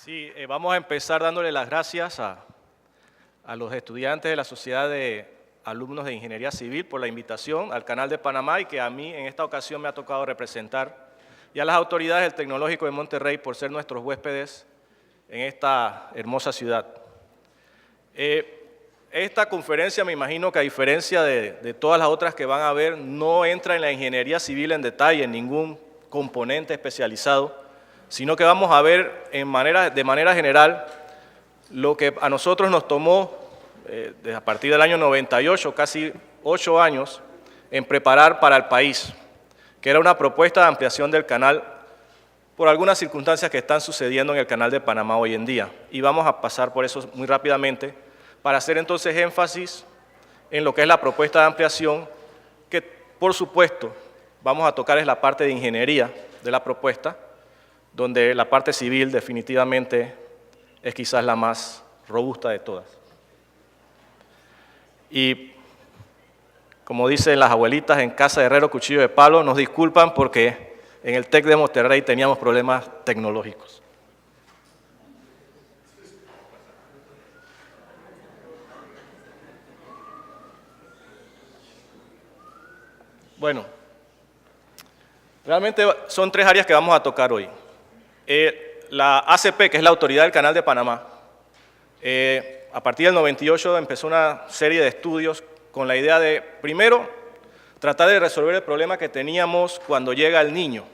Sí, vamos a empezar dándole las gracias a los estudiantes de la Sociedad de Alumnos de Ingeniería Civil por la invitación al Canal de Panamá y que a mí en esta ocasión me ha tocado representar, y a las autoridades del Tecnológico de Monterrey por ser nuestros huéspedes en esta hermosa ciudad. Esta conferencia, me imagino que a diferencia de todas las otras que van a ver, no entra en la ingeniería civil en detalle, en ningún componente especializado, sino que vamos a ver de manera general lo que a nosotros nos tomó a partir del año 98, casi 8 años, en preparar para el país, que era una propuesta de ampliación del canal por algunas circunstancias que están sucediendo en el Canal de Panamá hoy en día. Y vamos a pasar por eso muy rápidamente para hacer entonces énfasis en lo que es la propuesta de ampliación, que por supuesto vamos a tocar es la parte de ingeniería de la propuesta, donde la parte civil definitivamente es quizás la más robusta de todas. Y como dicen las abuelitas, en casa de herrero cuchillo de palo, nos disculpan porque en el TEC de Monterrey teníamos problemas tecnológicos. Bueno, realmente son 3 áreas que vamos a tocar hoy. La ACP, que es la Autoridad del Canal de Panamá, a partir del 98 empezó una serie de estudios con la idea de, primero, tratar de resolver el problema que teníamos cuando llega el Niño,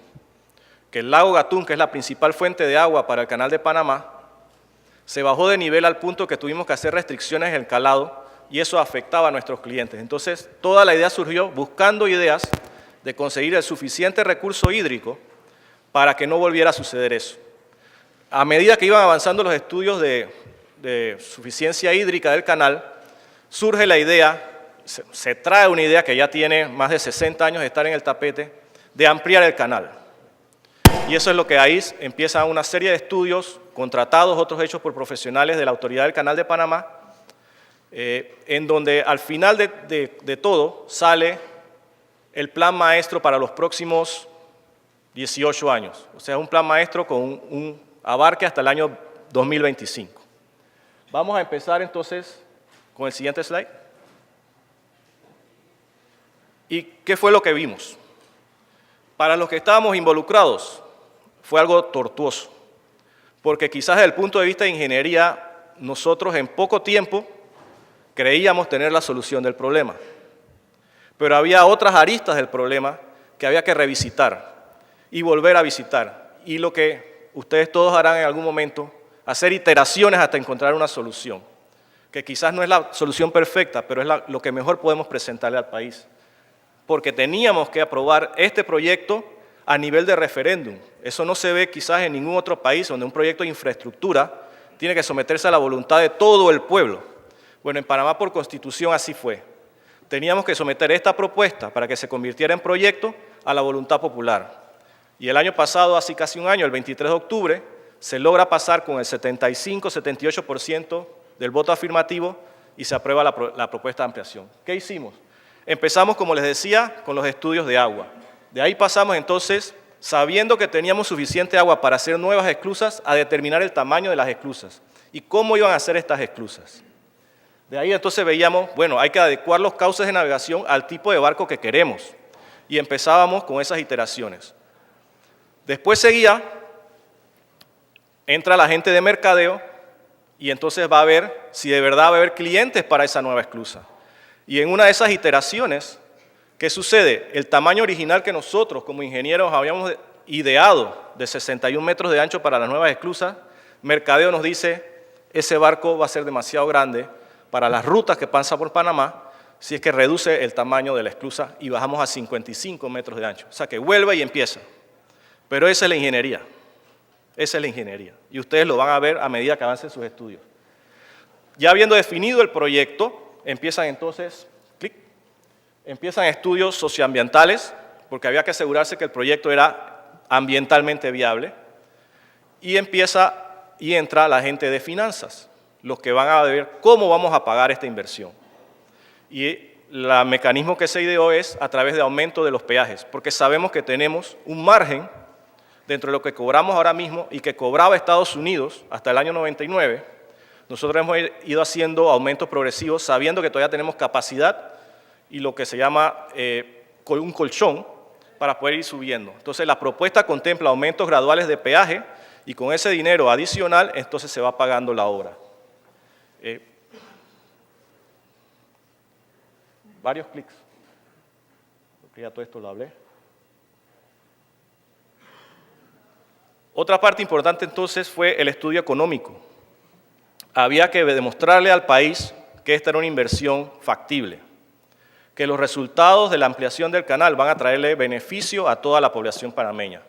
que el lago Gatún, que es la principal fuente de agua para el Canal de Panamá, se bajó de nivel al punto que tuvimos que hacer restricciones en el calado y eso afectaba a nuestros clientes. Entonces, toda la idea surgió buscando ideas de conseguir el suficiente recurso hídrico para que no volviera a suceder eso. A medida que iban avanzando los estudios de suficiencia hídrica del canal, surge la idea, se trae una idea que ya tiene más de 60 años de estar en el tapete, de ampliar el canal. Y eso es lo que ahí empieza una serie de estudios contratados, otros hechos por profesionales de la Autoridad del Canal de Panamá, en donde al final de todo sale el plan maestro para los próximos 18 años. O sea, un plan maestro con un abarque hasta el año 2025. Vamos a empezar entonces con el siguiente slide. ¿Y qué fue lo que vimos? Para los que estábamos involucrados, fue algo tortuoso, porque quizás desde el punto de vista de ingeniería, nosotros en poco tiempo creíamos tener la solución del problema, pero había otras aristas del problema que había que revisitar y volver a visitar, y lo que ustedes todos harán en algún momento, hacer iteraciones hasta encontrar una solución, que quizás no es la solución perfecta, pero es lo que mejor podemos presentarle al país, porque teníamos que aprobar este proyecto a nivel de referéndum. Eso no se ve quizás en ningún otro país donde un proyecto de infraestructura tiene que someterse a la voluntad de todo el pueblo. Bueno, en Panamá por constitución así fue. Teníamos que someter esta propuesta para que se convirtiera en proyecto a la voluntad popular. Y el año pasado, hace casi un año, el 23 de octubre, se logra pasar con el 75-78% del voto afirmativo y se aprueba la propuesta de ampliación. ¿Qué hicimos? Empezamos, como les decía, con los estudios de agua. De ahí pasamos entonces, sabiendo que teníamos suficiente agua para hacer nuevas esclusas, a determinar el tamaño de las esclusas y cómo iban a ser estas esclusas. De ahí entonces veíamos, bueno, hay que adecuar los cauces de navegación al tipo de barco que queremos. Y empezábamos con esas iteraciones. Después seguía, entra la gente de mercadeo y entonces va a ver si de verdad va a haber clientes para esa nueva esclusa. Y en una de esas iteraciones, ¿qué sucede? El tamaño original que nosotros como ingenieros habíamos ideado de 61 metros de ancho para las nuevas esclusas, mercadeo nos dice, ese barco va a ser demasiado grande para las rutas que pasan por Panamá, si es que reduce el tamaño de la esclusa y bajamos a 55 metros de ancho. O sea que vuelve y empieza. Pero esa es la ingeniería. Esa es la ingeniería. Y ustedes lo van a ver a medida que avancen sus estudios. Ya habiendo definido el proyecto, empiezan entonces, empiezan estudios socioambientales, porque había que asegurarse que el proyecto era ambientalmente viable, y entra la gente de finanzas, los que van a ver cómo vamos a pagar esta inversión. Y el mecanismo que se ideó es a través de aumento de los peajes, porque sabemos que tenemos un margen dentro de lo que cobramos ahora mismo y que cobraba Estados Unidos hasta el año 99, nosotros hemos ido haciendo aumentos progresivos sabiendo que todavía tenemos capacidad y lo que se llama un colchón para poder ir subiendo. Entonces la propuesta contempla aumentos graduales de peaje y con ese dinero adicional entonces se va pagando la obra. Varios clics. Ya todo esto lo hablé. Otra parte importante entonces fue el estudio económico. Había que demostrarle al país que esta era una inversión factible, que los resultados de la ampliación del canal van a traerle beneficio a toda la población panameña.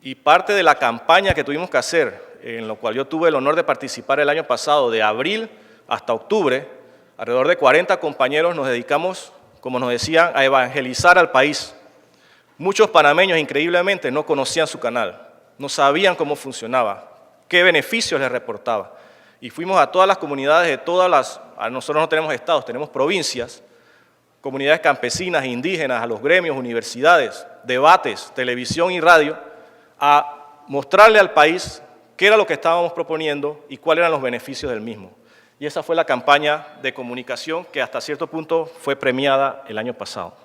Y parte de la campaña que tuvimos que hacer, en la cual yo tuve el honor de participar el año pasado, de abril hasta octubre, alrededor de 40 compañeros nos dedicamos, como nos decían, a evangelizar al país. Muchos panameños, increíblemente, no conocían su canal, no sabían cómo funcionaba, qué beneficios les reportaba. Y fuimos a todas las comunidades de nosotros no tenemos estados, tenemos provincias, comunidades campesinas, indígenas, a los gremios, universidades, debates, televisión y radio, a mostrarle al país qué era lo que estábamos proponiendo y cuáles eran los beneficios del mismo. Y esa fue la campaña de comunicación que hasta cierto punto fue premiada el año pasado.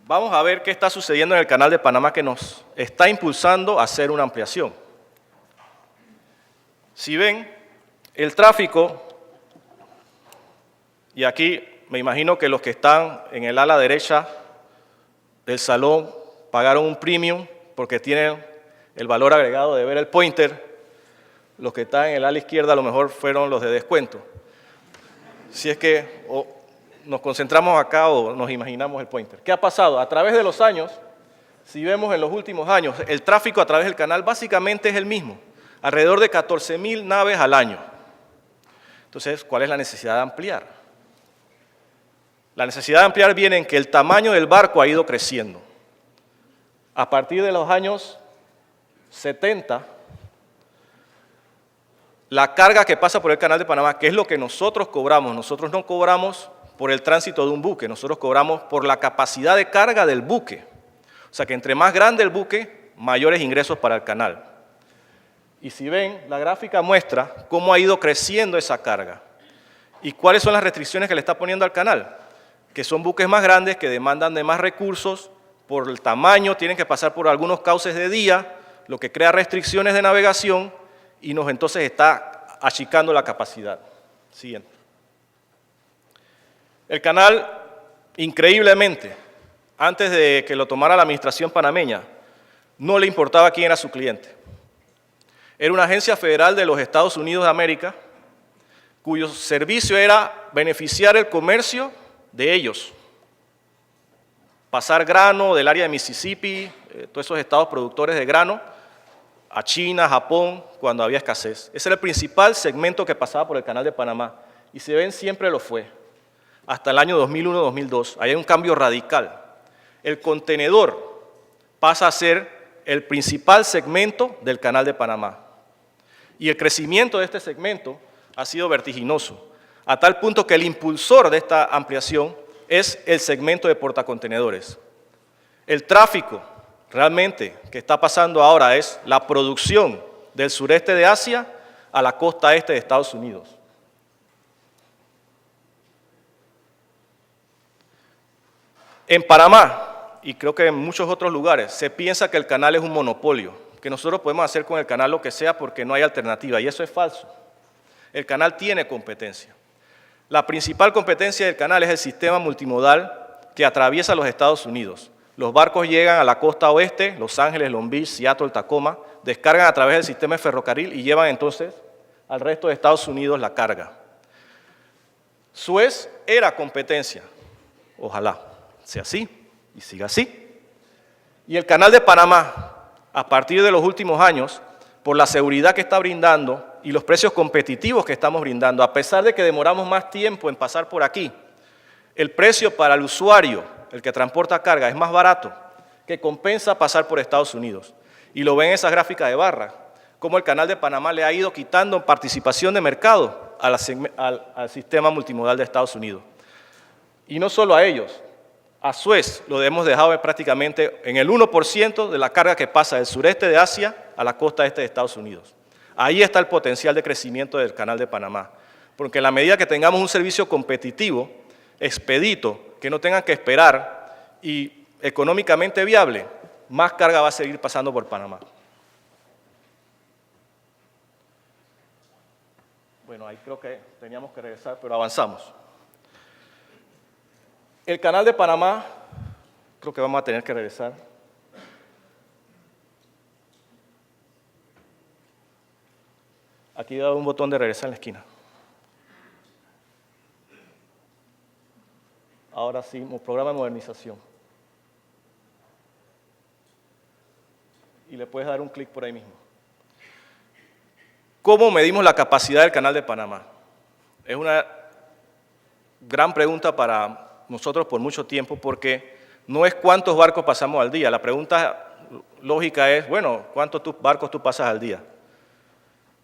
Vamos a ver qué está sucediendo en el Canal de Panamá que nos está impulsando a hacer una ampliación. Si ven, el tráfico, y aquí me imagino que los que están en el ala derecha del salón pagaron un premium porque tienen el valor agregado de ver el pointer. Los que están en el ala izquierda a lo mejor fueron los de descuento. Si es que nos concentramos acá o nos imaginamos el pointer. ¿Qué ha pasado? A través de los años, si vemos en los últimos años, el tráfico a través del canal básicamente es el mismo, alrededor de 14.000 naves al año. Entonces, ¿cuál es la necesidad de ampliar? La necesidad de ampliar viene en que el tamaño del barco ha ido creciendo. A partir de los años 70, la carga que pasa por el Canal de Panamá, que es lo que nosotros no cobramos por el tránsito de un buque, nosotros cobramos por la capacidad de carga del buque. O sea que entre más grande el buque, mayores ingresos para el canal. Y si ven, la gráfica muestra cómo ha ido creciendo esa carga. ¿Y cuáles son las restricciones que le está poniendo al canal? Que son buques más grandes, que demandan de más recursos, por el tamaño, tienen que pasar por algunos cauces de día, lo que crea restricciones de navegación y nos entonces está achicando la capacidad. Siguiente. El canal, increíblemente, antes de que lo tomara la administración panameña, no le importaba quién era su cliente. Era una agencia federal de los Estados Unidos de América, cuyo servicio era beneficiar el comercio de ellos. Pasar grano del área de Mississippi, todos esos estados productores de grano, a China, Japón, cuando había escasez. Ese era el principal segmento que pasaba por el Canal de Panamá. Y si ven, siempre lo fue. Hasta el año 2001-2002. Ahí hay un cambio radical. El contenedor pasa a ser el principal segmento del Canal de Panamá. Y el crecimiento de este segmento ha sido vertiginoso, a tal punto que el impulsor de esta ampliación es el segmento de portacontenedores. El tráfico realmente que está pasando ahora es la producción del sureste de Asia a la costa este de Estados Unidos. En Panamá, y creo que en muchos otros lugares, se piensa que el canal es un monopolio, que nosotros podemos hacer con el canal lo que sea porque no hay alternativa, y eso es falso. El canal tiene competencia. La principal competencia del canal es el sistema multimodal que atraviesa los Estados Unidos. Los barcos llegan a la costa oeste, Los Ángeles, Long Beach, Seattle, Tacoma, descargan a través del sistema de ferrocarril y llevan entonces al resto de Estados Unidos la carga. Suez era competencia, ojalá sea así y siga así. Y el Canal de Panamá, a partir de los últimos años, por la seguridad que está brindando y los precios competitivos que estamos brindando, a pesar de que demoramos más tiempo en pasar por aquí, el precio para el usuario, el que transporta carga, es más barato, que compensa pasar por Estados Unidos. Y lo ven en esas gráficas de barra, cómo el Canal de Panamá le ha ido quitando participación de mercado al sistema multimodal de Estados Unidos. Y no solo a ellos, A Suez lo hemos dejado prácticamente en el 1% de la carga que pasa del sureste de Asia a la costa este de Estados Unidos. Ahí está el potencial de crecimiento del Canal de Panamá, porque en la medida que tengamos un servicio competitivo, expedito, que no tengan que esperar y económicamente viable, más carga va a seguir pasando por Panamá. Bueno, ahí creo que teníamos que regresar, pero avanzamos. El Canal de Panamá, creo que vamos a tener que regresar. Aquí da un botón de regresar en la esquina. Ahora sí, programa de modernización. Y le puedes dar un clic por ahí mismo. ¿Cómo medimos la capacidad del Canal de Panamá? Es una gran pregunta para nosotros por mucho tiempo, porque no es cuántos barcos pasamos al día. La pregunta lógica es, bueno, ¿cuántos barcos tú pasas al día?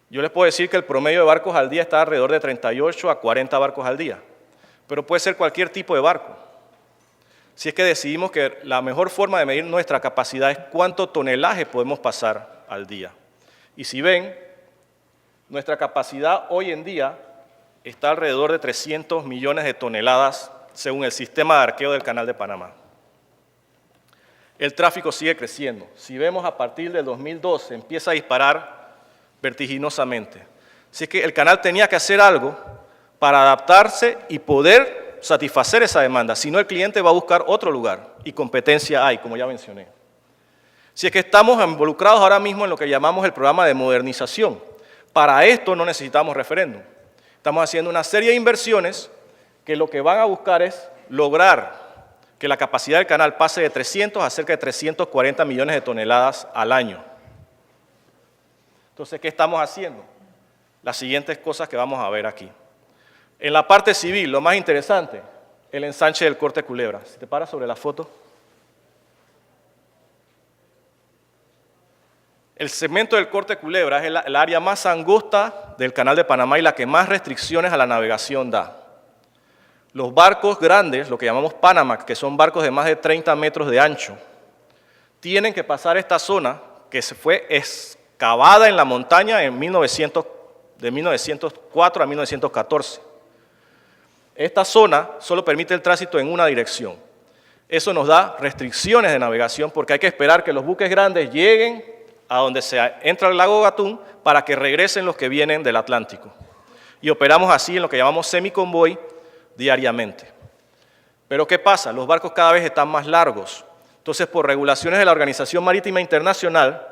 Yo les puedo decir que el promedio de barcos al día está alrededor de 38 a 40 barcos al día, pero puede ser cualquier tipo de barco. Si es que decidimos que la mejor forma de medir nuestra capacidad es cuánto tonelaje podemos pasar al día. Y si ven, nuestra capacidad hoy en día está alrededor de 300 millones de toneladas según el sistema de arqueo del Canal de Panamá. El tráfico sigue creciendo. Si vemos a partir del 2012 empieza a disparar vertiginosamente. Así que el canal tenía que hacer algo para adaptarse y poder satisfacer esa demanda. Si no, el cliente va a buscar otro lugar y competencia hay, como ya mencioné. Si es que estamos involucrados ahora mismo en lo que llamamos el programa de modernización. Para esto no necesitamos referéndum. Estamos haciendo una serie de inversiones que lo que van a buscar es lograr que la capacidad del canal pase de 300 a cerca de 340 millones de toneladas al año. Entonces, ¿qué estamos haciendo? Las siguientes cosas que vamos a ver aquí. En la parte civil, lo más interesante, el ensanche del Corte Culebra. Si te paras sobre la foto. El segmento del Corte Culebra es el área más angosta del Canal de Panamá y la que más restricciones a la navegación da. Los barcos grandes, lo que llamamos Panamax, que son barcos de más de 30 metros de ancho, tienen que pasar esta zona que se fue excavada en la montaña de 1904 a 1914. Esta zona solo permite el tránsito en una dirección. Eso nos da restricciones de navegación porque hay que esperar que los buques grandes lleguen a donde se entra el lago Gatún para que regresen los que vienen del Atlántico. Y operamos así en lo que llamamos semiconvoy diariamente. Pero ¿qué pasa? Los barcos cada vez están más largos. Entonces, por regulaciones de la Organización Marítima Internacional,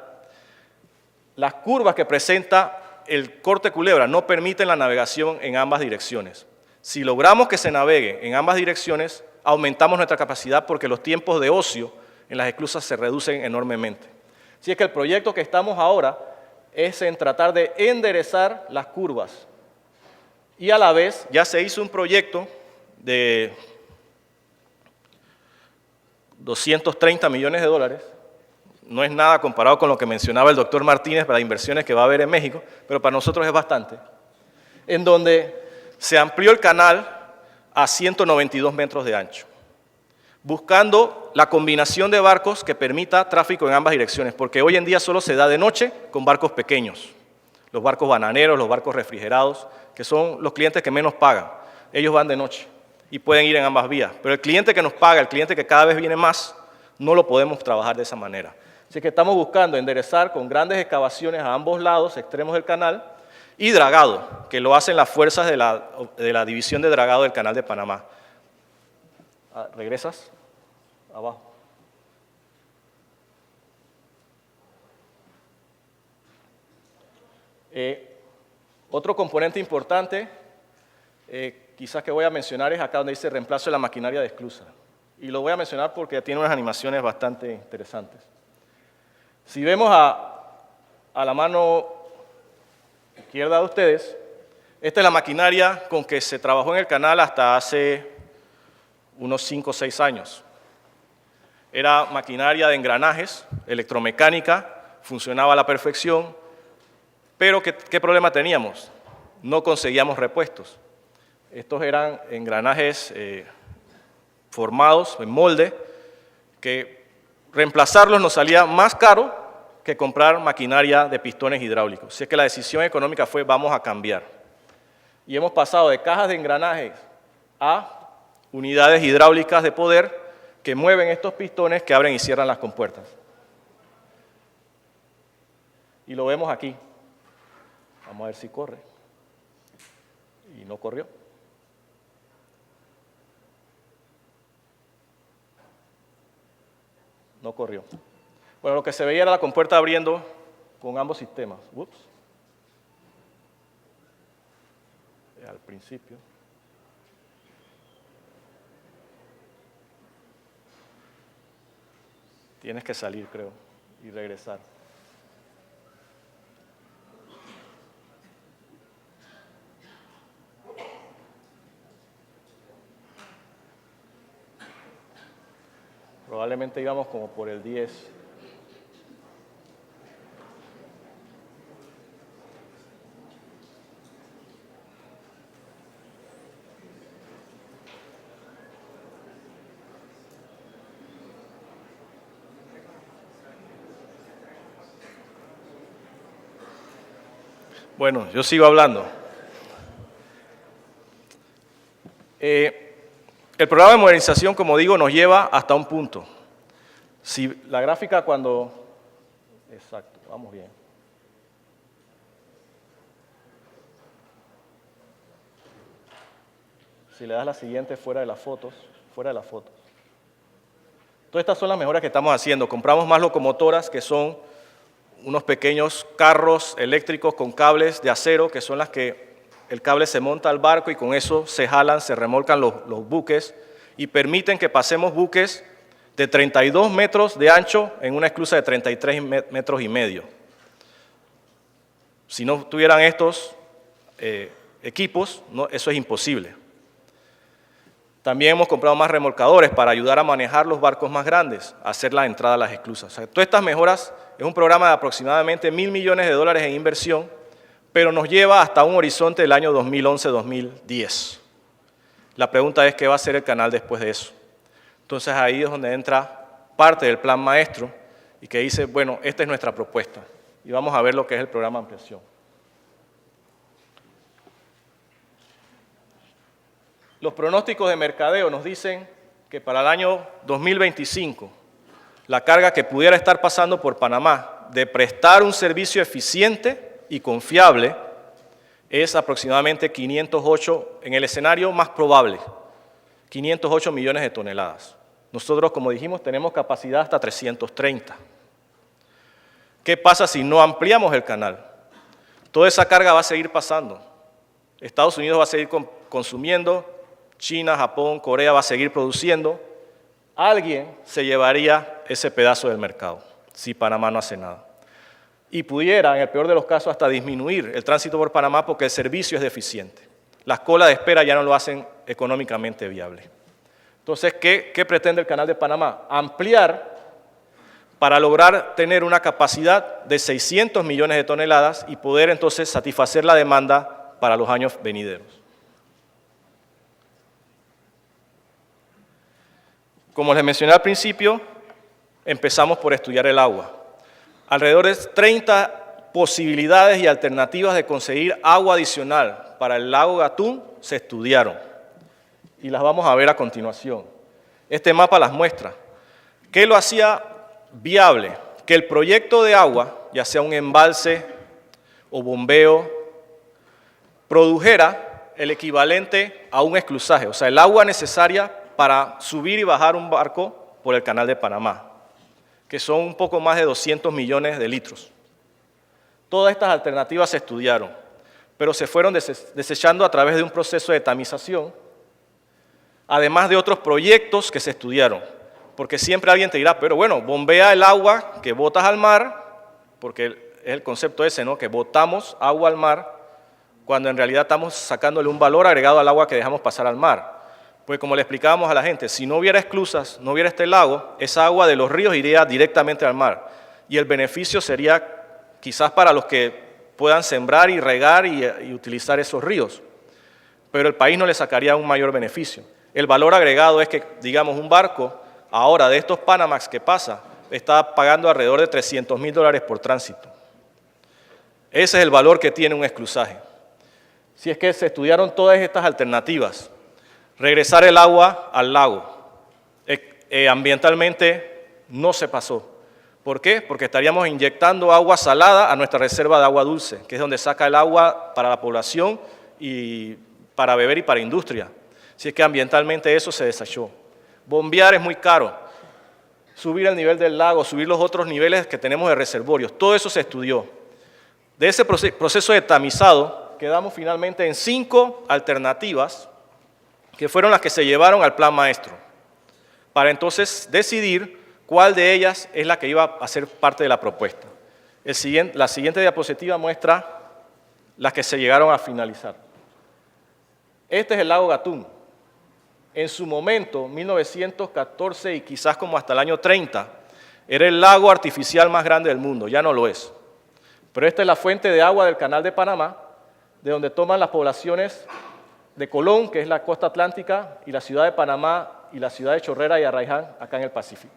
las curvas que presenta el Corte Culebra no permiten la navegación en ambas direcciones. Si logramos que se navegue en ambas direcciones, aumentamos nuestra capacidad porque los tiempos de ocio en las esclusas se reducen enormemente. Así es que el proyecto que estamos ahora es en tratar de enderezar las curvas. Y a la vez ya se hizo un proyecto de 230 millones de dólares. No es nada comparado con lo que mencionaba el doctor Martínez para las inversiones que va a haber en México, pero para nosotros es bastante. En donde se amplió el canal a 192 metros de ancho, buscando la combinación de barcos que permita tráfico en ambas direcciones, porque hoy en día solo se da de noche con barcos pequeños, los barcos bananeros, los barcos refrigerados, que son los clientes que menos pagan. Ellos van de noche y pueden ir en ambas vías, pero el cliente que nos paga, el cliente que cada vez viene más, no lo podemos trabajar de esa manera. Así que estamos buscando enderezar con grandes excavaciones a ambos lados, extremos del canal, y dragado, que lo hacen las fuerzas de la División de Dragado del Canal de Panamá. ¿Regresas? Abajo. Otro componente importante, quizás que voy a mencionar, es acá donde dice reemplazo de la maquinaria de esclusa. Y lo voy a mencionar porque tiene unas animaciones bastante interesantes. Si vemos a la mano izquierda de ustedes, esta es la maquinaria con que se trabajó en el canal hasta hace unos 5 o 6 años. Era maquinaria de engranajes, electromecánica, funcionaba a la perfección, pero ¿qué problema teníamos? No conseguíamos repuestos. Estos eran engranajes formados en molde, que reemplazarlos nos salía más caro que comprar maquinaria de pistones hidráulicos. Así que la decisión económica fue vamos a cambiar. Y hemos pasado de cajas de engranajes a unidades hidráulicas de poder que mueven estos pistones que abren y cierran las compuertas. Y lo vemos aquí. Vamos a ver si corre. Y no corrió. No corrió. Bueno, lo que se veía era la compuerta abriendo con ambos sistemas. Ups. Al principio. Tienes que salir, creo, y regresar. Probablemente íbamos como por el 10. Bueno, yo sigo hablando. El programa de modernización, como digo, nos lleva hasta un punto. Si la gráfica cuando... Exacto, vamos bien. Si le das la siguiente fuera de las fotos. Todas estas son las mejoras que estamos haciendo. Compramos más locomotoras, que son unos pequeños carros eléctricos con cables de acero, que son las que el cable se monta al barco y con eso se jalan, se remolcan los buques y permiten que pasemos buques de 32 metros de ancho en una esclusa de 33 metros y medio. Si no tuvieran estos equipos, eso es imposible. También hemos comprado más remolcadores para ayudar a manejar los barcos más grandes, a hacer la entrada a las esclusas. O sea, todas estas mejoras es un programa de aproximadamente $1.000 millones en inversión, pero nos lleva hasta un horizonte del año 2011-2010. La pregunta es, ¿qué va a hacer el canal después de eso? Entonces ahí es donde entra parte del plan maestro y que dice, bueno, esta es nuestra propuesta. Y vamos a ver lo que es el programa de ampliación. Los pronósticos de mercadeo nos dicen que para el año 2025, la carga que pudiera estar pasando por Panamá de prestar un servicio eficiente y confiable es aproximadamente 508, en el escenario más probable, 508 millones de toneladas. Nosotros, como dijimos, tenemos capacidad hasta 330. ¿Qué pasa si no ampliamos el canal? Toda esa carga va a seguir pasando. Estados Unidos va a seguir consumiendo, China, Japón, Corea va a seguir produciendo. Alguien se llevaría ese pedazo del mercado si Panamá no hace nada. Y pudiera, en el peor de los casos, hasta disminuir el tránsito por Panamá porque el servicio es deficiente. Las colas de espera ya no lo hacen económicamente viable. Entonces, ¿qué pretende el Canal de Panamá? Ampliar para lograr tener una capacidad de 600 millones de toneladas y poder entonces satisfacer la demanda para los años venideros. Como les mencioné al principio, empezamos por estudiar el agua. Alrededor de 30 posibilidades y alternativas de conseguir agua adicional para el lago Gatún se estudiaron y las vamos a ver a continuación. Este mapa las muestra. ¿Qué lo hacía viable? Que el proyecto de agua, ya sea un embalse o bombeo, produjera el equivalente a un esclusaje, o sea, el agua necesaria para subir y bajar un barco por el Canal de Panamá, que son un poco más de 200 millones de litros. Todas estas alternativas se estudiaron, pero se fueron desechando a través de un proceso de tamización, además de otros proyectos que se estudiaron, porque siempre alguien te dirá, pero bueno, bombea el agua que botas al mar, porque es el concepto ese, ¿no? Que botamos agua al mar, cuando en realidad estamos sacándole un valor agregado al agua que dejamos pasar al mar. Pues como le explicábamos a la gente, si no hubiera esclusas, no hubiera este lago, esa agua de los ríos iría directamente al mar. Y el beneficio sería quizás para los que puedan sembrar y regar y utilizar esos ríos. Pero el país no le sacaría un mayor beneficio. el valor agregado es que, digamos, un barco ahora de estos Panamax que pasa está pagando alrededor de $300.000 por tránsito. Ese es el valor que tiene un esclusaje. Si es que se estudiaron todas estas alternativas, regresar el agua al lago, ambientalmente no se pasó. ¿Por qué? Porque estaríamos inyectando agua salada a nuestra reserva de agua dulce, que es donde saca el agua para la población y para beber y para industria. Si es que ambientalmente eso se desechó. Bombear es muy caro. Subir el nivel del lago, subir los otros niveles que tenemos de reservorios, todo eso se estudió. De ese proceso de tamizado, quedamos finalmente en 5 alternativas que fueron las que se llevaron al plan maestro, para entonces decidir cuál de ellas es la que iba a ser parte de la propuesta. La siguiente diapositiva muestra las que se llegaron a finalizar. Este es el lago Gatún. En su momento, 1914 y quizás como hasta el año 30, era el lago artificial más grande del mundo, ya no lo es. Pero esta es la fuente de agua del Canal de Panamá, de donde toman las poblaciones de Colón, que es la costa atlántica, y la ciudad de Panamá y la ciudad de Chorrera y Arraiján, acá en el Pacífico.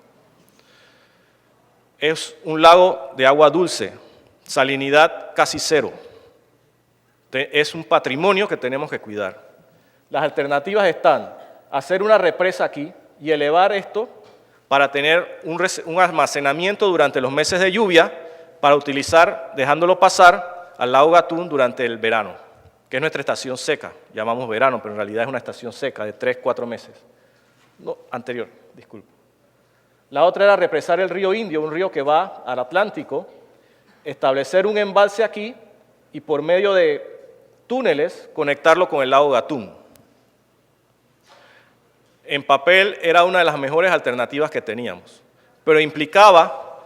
Es un lago de agua dulce, salinidad casi cero. Es un patrimonio que tenemos que cuidar. Las alternativas están hacer una represa aquí y elevar esto para tener un almacenamiento durante los meses de lluvia para utilizar, dejándolo pasar al lago Gatún durante el verano, que es nuestra estación seca. Llamamos verano, pero en realidad es una estación seca de 3-4 meses. No, anterior, disculpe. La otra era represar el río Indio, un río que va al Atlántico, establecer un embalse aquí y por medio de túneles conectarlo con el lago Gatún. En papel era una de las mejores alternativas que teníamos, pero implicaba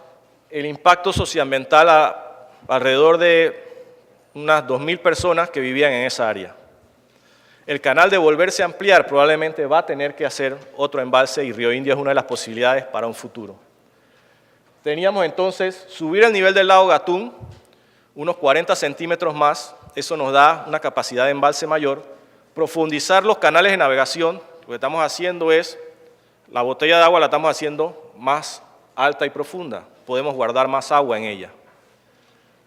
el impacto socioambiental a alrededor de unas 2.000 personas que vivían en esa área. El canal de volverse a ampliar probablemente va a tener que hacer otro embalse y Río Indio es una de las posibilidades para un futuro. Teníamos entonces subir el nivel del lago Gatún unos 40 centímetros más, eso nos da una capacidad de embalse mayor, profundizar los canales de navegación. Lo que estamos haciendo es, la botella de agua la estamos haciendo más alta y profunda, podemos guardar más agua en ella.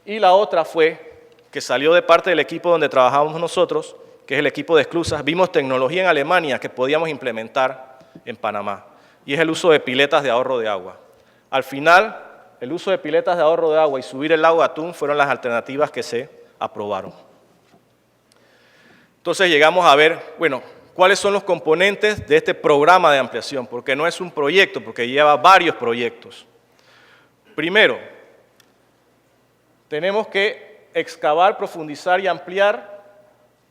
Y la otra fue que salió de parte del equipo donde trabajamos nosotros, que es el equipo de esclusas, vimos tecnología en Alemania que podíamos implementar en Panamá, y es el uso de piletas de ahorro de agua. Al final, el uso de piletas de ahorro de agua y subir el lago Gatún fueron las alternativas que se aprobaron. Entonces llegamos a ver, bueno, ¿cuáles son los componentes de este programa de ampliación? Porque no es un proyecto, porque lleva varios proyectos. Primero, tenemos que excavar, profundizar y ampliar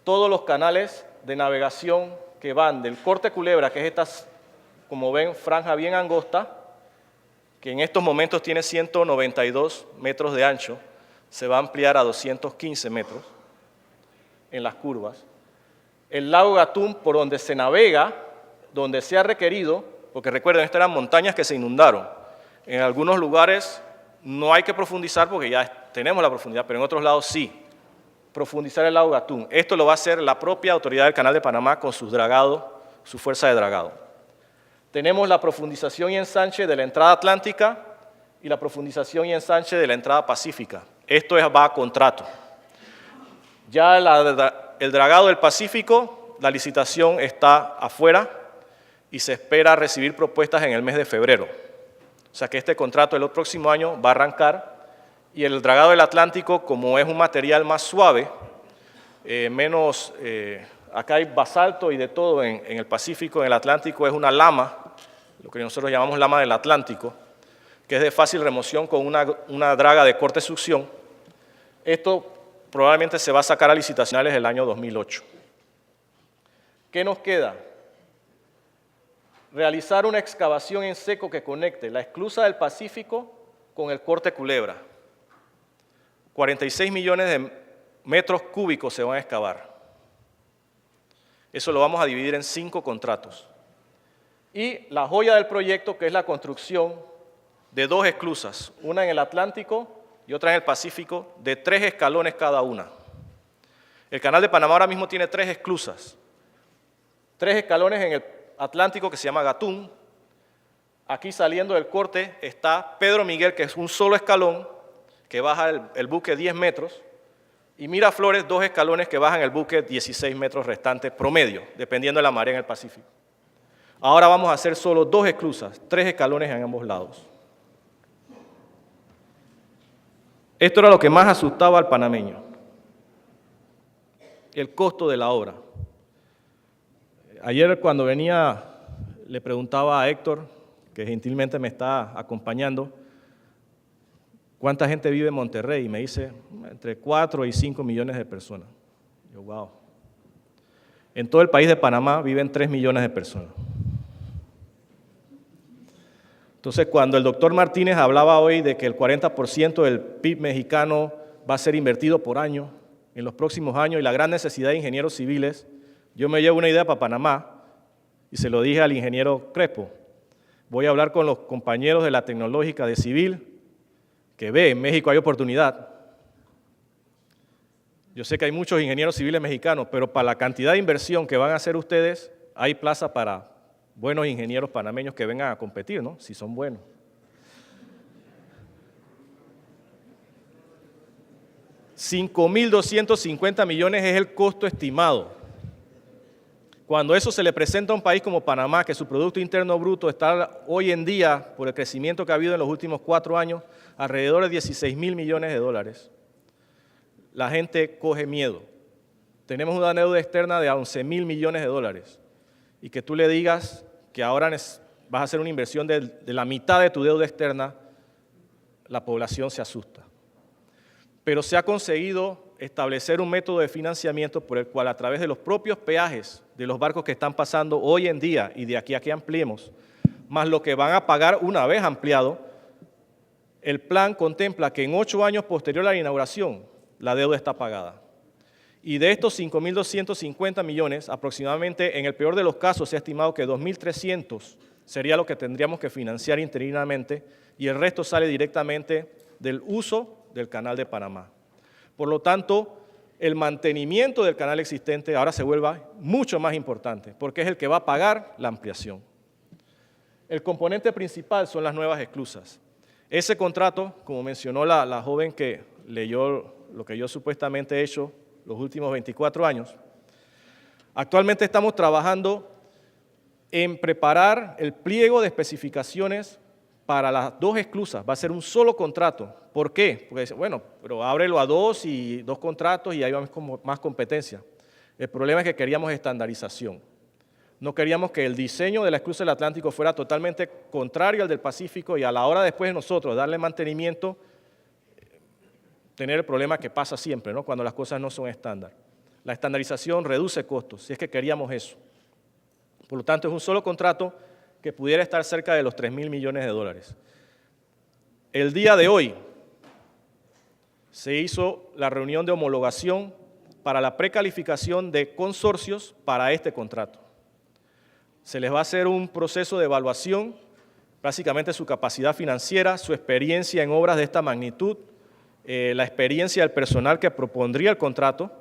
todos los canales de navegación que van del Corte Culebra, que es esta, como ven, franja bien angosta, que en estos momentos tiene 192 metros de ancho, se va a ampliar a 215 metros en las curvas. El lago Gatún, por donde se navega, donde se ha requerido, porque recuerden, estas eran montañas que se inundaron. En algunos lugares no hay que profundizar porque ya tenemos la profundidad, pero en otros lados sí. Profundizar el lago Gatún. Esto lo va a hacer la propia autoridad del Canal de Panamá con sus dragados, su fuerza de dragado. Tenemos la profundización y ensanche de la entrada atlántica y la profundización y ensanche de la entrada pacífica. Esto va a contrato. Ya el dragado del Pacífico, la licitación está afuera y se espera recibir propuestas en el mes de febrero. O sea que este contrato el próximo año va a arrancar y el dragado del Atlántico, como es un material más suave, acá hay basalto y de todo en el Pacífico, en el Atlántico es una lama, lo que nosotros llamamos lama del Atlántico, que es de fácil remoción con una draga de corte succión. Esto probablemente se va a sacar a licitaciones el año 2008. ¿Qué nos queda? Realizar una excavación en seco que conecte la esclusa del Pacífico con el Corte Culebra. 46 millones de metros cúbicos se van a excavar. Eso lo vamos a dividir en 5 contratos. Y la joya del proyecto, que es la construcción de 2 esclusas, una en el Atlántico y otra en el Pacífico, de 3 escalones cada una. El Canal de Panamá ahora mismo tiene 3 esclusas, 3 escalones atlántico que se llama Gatún. Aquí saliendo del corte está Pedro Miguel, que es un solo escalón que baja el buque 10 metros, y Miraflores, 2 escalones que bajan el buque 16 metros restantes promedio, dependiendo de la marea en el Pacífico. Ahora vamos a hacer solo 2 esclusas, 3 escalones en ambos lados. Esto era lo que más asustaba al panameño, el costo de la obra. Ayer cuando venía le preguntaba a Héctor, que gentilmente me está acompañando, ¿cuánta gente vive en Monterrey? Y me dice, entre 4 y 5 millones de personas. Yo, wow. En todo el país de Panamá viven 3 millones de personas. Entonces, cuando el doctor Martínez hablaba hoy de que el 40% del PIB mexicano va a ser invertido por año en los próximos años y la gran necesidad de ingenieros civiles, yo me llevo una idea para Panamá y se lo dije al ingeniero Crespo. Voy a hablar con los compañeros de la Tecnológica de Civil, que ve, en México hay oportunidad. Yo sé que hay muchos ingenieros civiles mexicanos, pero para la cantidad de inversión que van a hacer ustedes, hay plaza para buenos ingenieros panameños que vengan a competir, ¿no? Si son buenos. $5.250 millones es el costo estimado. Cuando eso se le presenta a un país como Panamá, que su Producto Interno Bruto está hoy en día, por el crecimiento que ha habido en los últimos 4 años, alrededor de $16.000 millones de dólares, la gente coge miedo. Tenemos una deuda externa de 11.000 millones de dólares. Y que tú le digas que ahora vas a hacer una inversión de la mitad de tu deuda externa, la población se asusta. Pero se ha conseguido establecer un método de financiamiento por el cual a través de los propios peajes de los barcos que están pasando hoy en día y de aquí a que ampliemos, más lo que van a pagar una vez ampliado, el plan contempla que en 8 años posterior a la inauguración la deuda está pagada. Y de estos 5.250 millones, aproximadamente, en el peor de los casos, se ha estimado que 2.300 sería lo que tendríamos que financiar interinamente y el resto sale directamente del uso del Canal de Panamá. Por lo tanto, el mantenimiento del canal existente ahora se vuelve mucho más importante, porque es el que va a pagar la ampliación. El componente principal son las nuevas esclusas. Ese contrato, como mencionó la joven que leyó lo que yo supuestamente he hecho los últimos 24 años, actualmente estamos trabajando en preparar el pliego de especificaciones para las 2 esclusas. Va a ser un solo contrato. ¿Por qué? Porque dice, bueno, pero ábrelo a 2 y 2 contratos y ahí va más competencia. El problema es que queríamos estandarización. No queríamos que el diseño de la esclusa del Atlántico fuera totalmente contrario al del Pacífico y a la hora después de nosotros darle mantenimiento, tener el problema que pasa siempre, ¿no? Cuando las cosas no son estándar. La estandarización reduce costos, si es que queríamos eso. Por lo tanto, es un solo contrato que pudiera estar cerca de los 3.000 millones de dólares. El día de hoy se hizo la reunión de homologación para la precalificación de consorcios para este contrato. Se les va a hacer un proceso de evaluación, básicamente su capacidad financiera, su experiencia en obras de esta magnitud, la experiencia del personal que propondría el contrato,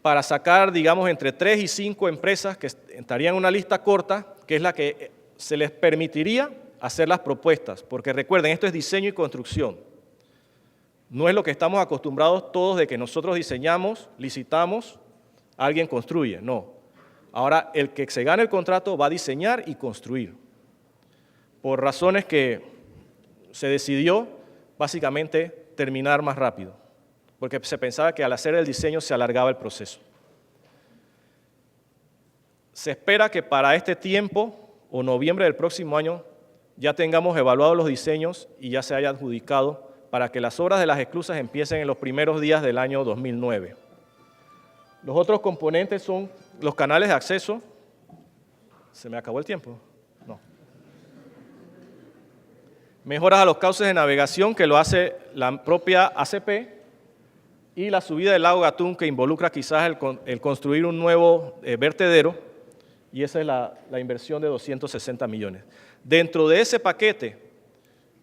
para sacar, digamos, entre 3 y 5 empresas que estarían en una lista corta, que es la que se les permitiría hacer las propuestas, porque recuerden, esto es diseño y construcción. No es lo que estamos acostumbrados todos de que nosotros diseñamos, licitamos, alguien construye, no. Ahora, el que se gane el contrato va a diseñar y construir. Por razones que se decidió, básicamente, terminar más rápido, porque se pensaba que al hacer el diseño se alargaba el proceso. Se espera que para este tiempo, o noviembre del próximo año, ya tengamos evaluados los diseños y ya se haya adjudicado para que las obras de las esclusas empiecen en los primeros días del año 2009. Los otros componentes son los canales de acceso. ¿Se me acabó el tiempo? No. Mejoras a los cauces de navegación que lo hace la propia ACP y la subida del lago Gatún que involucra quizás el construir un nuevo vertedero y esa es la inversión de 260 millones. Dentro de ese paquete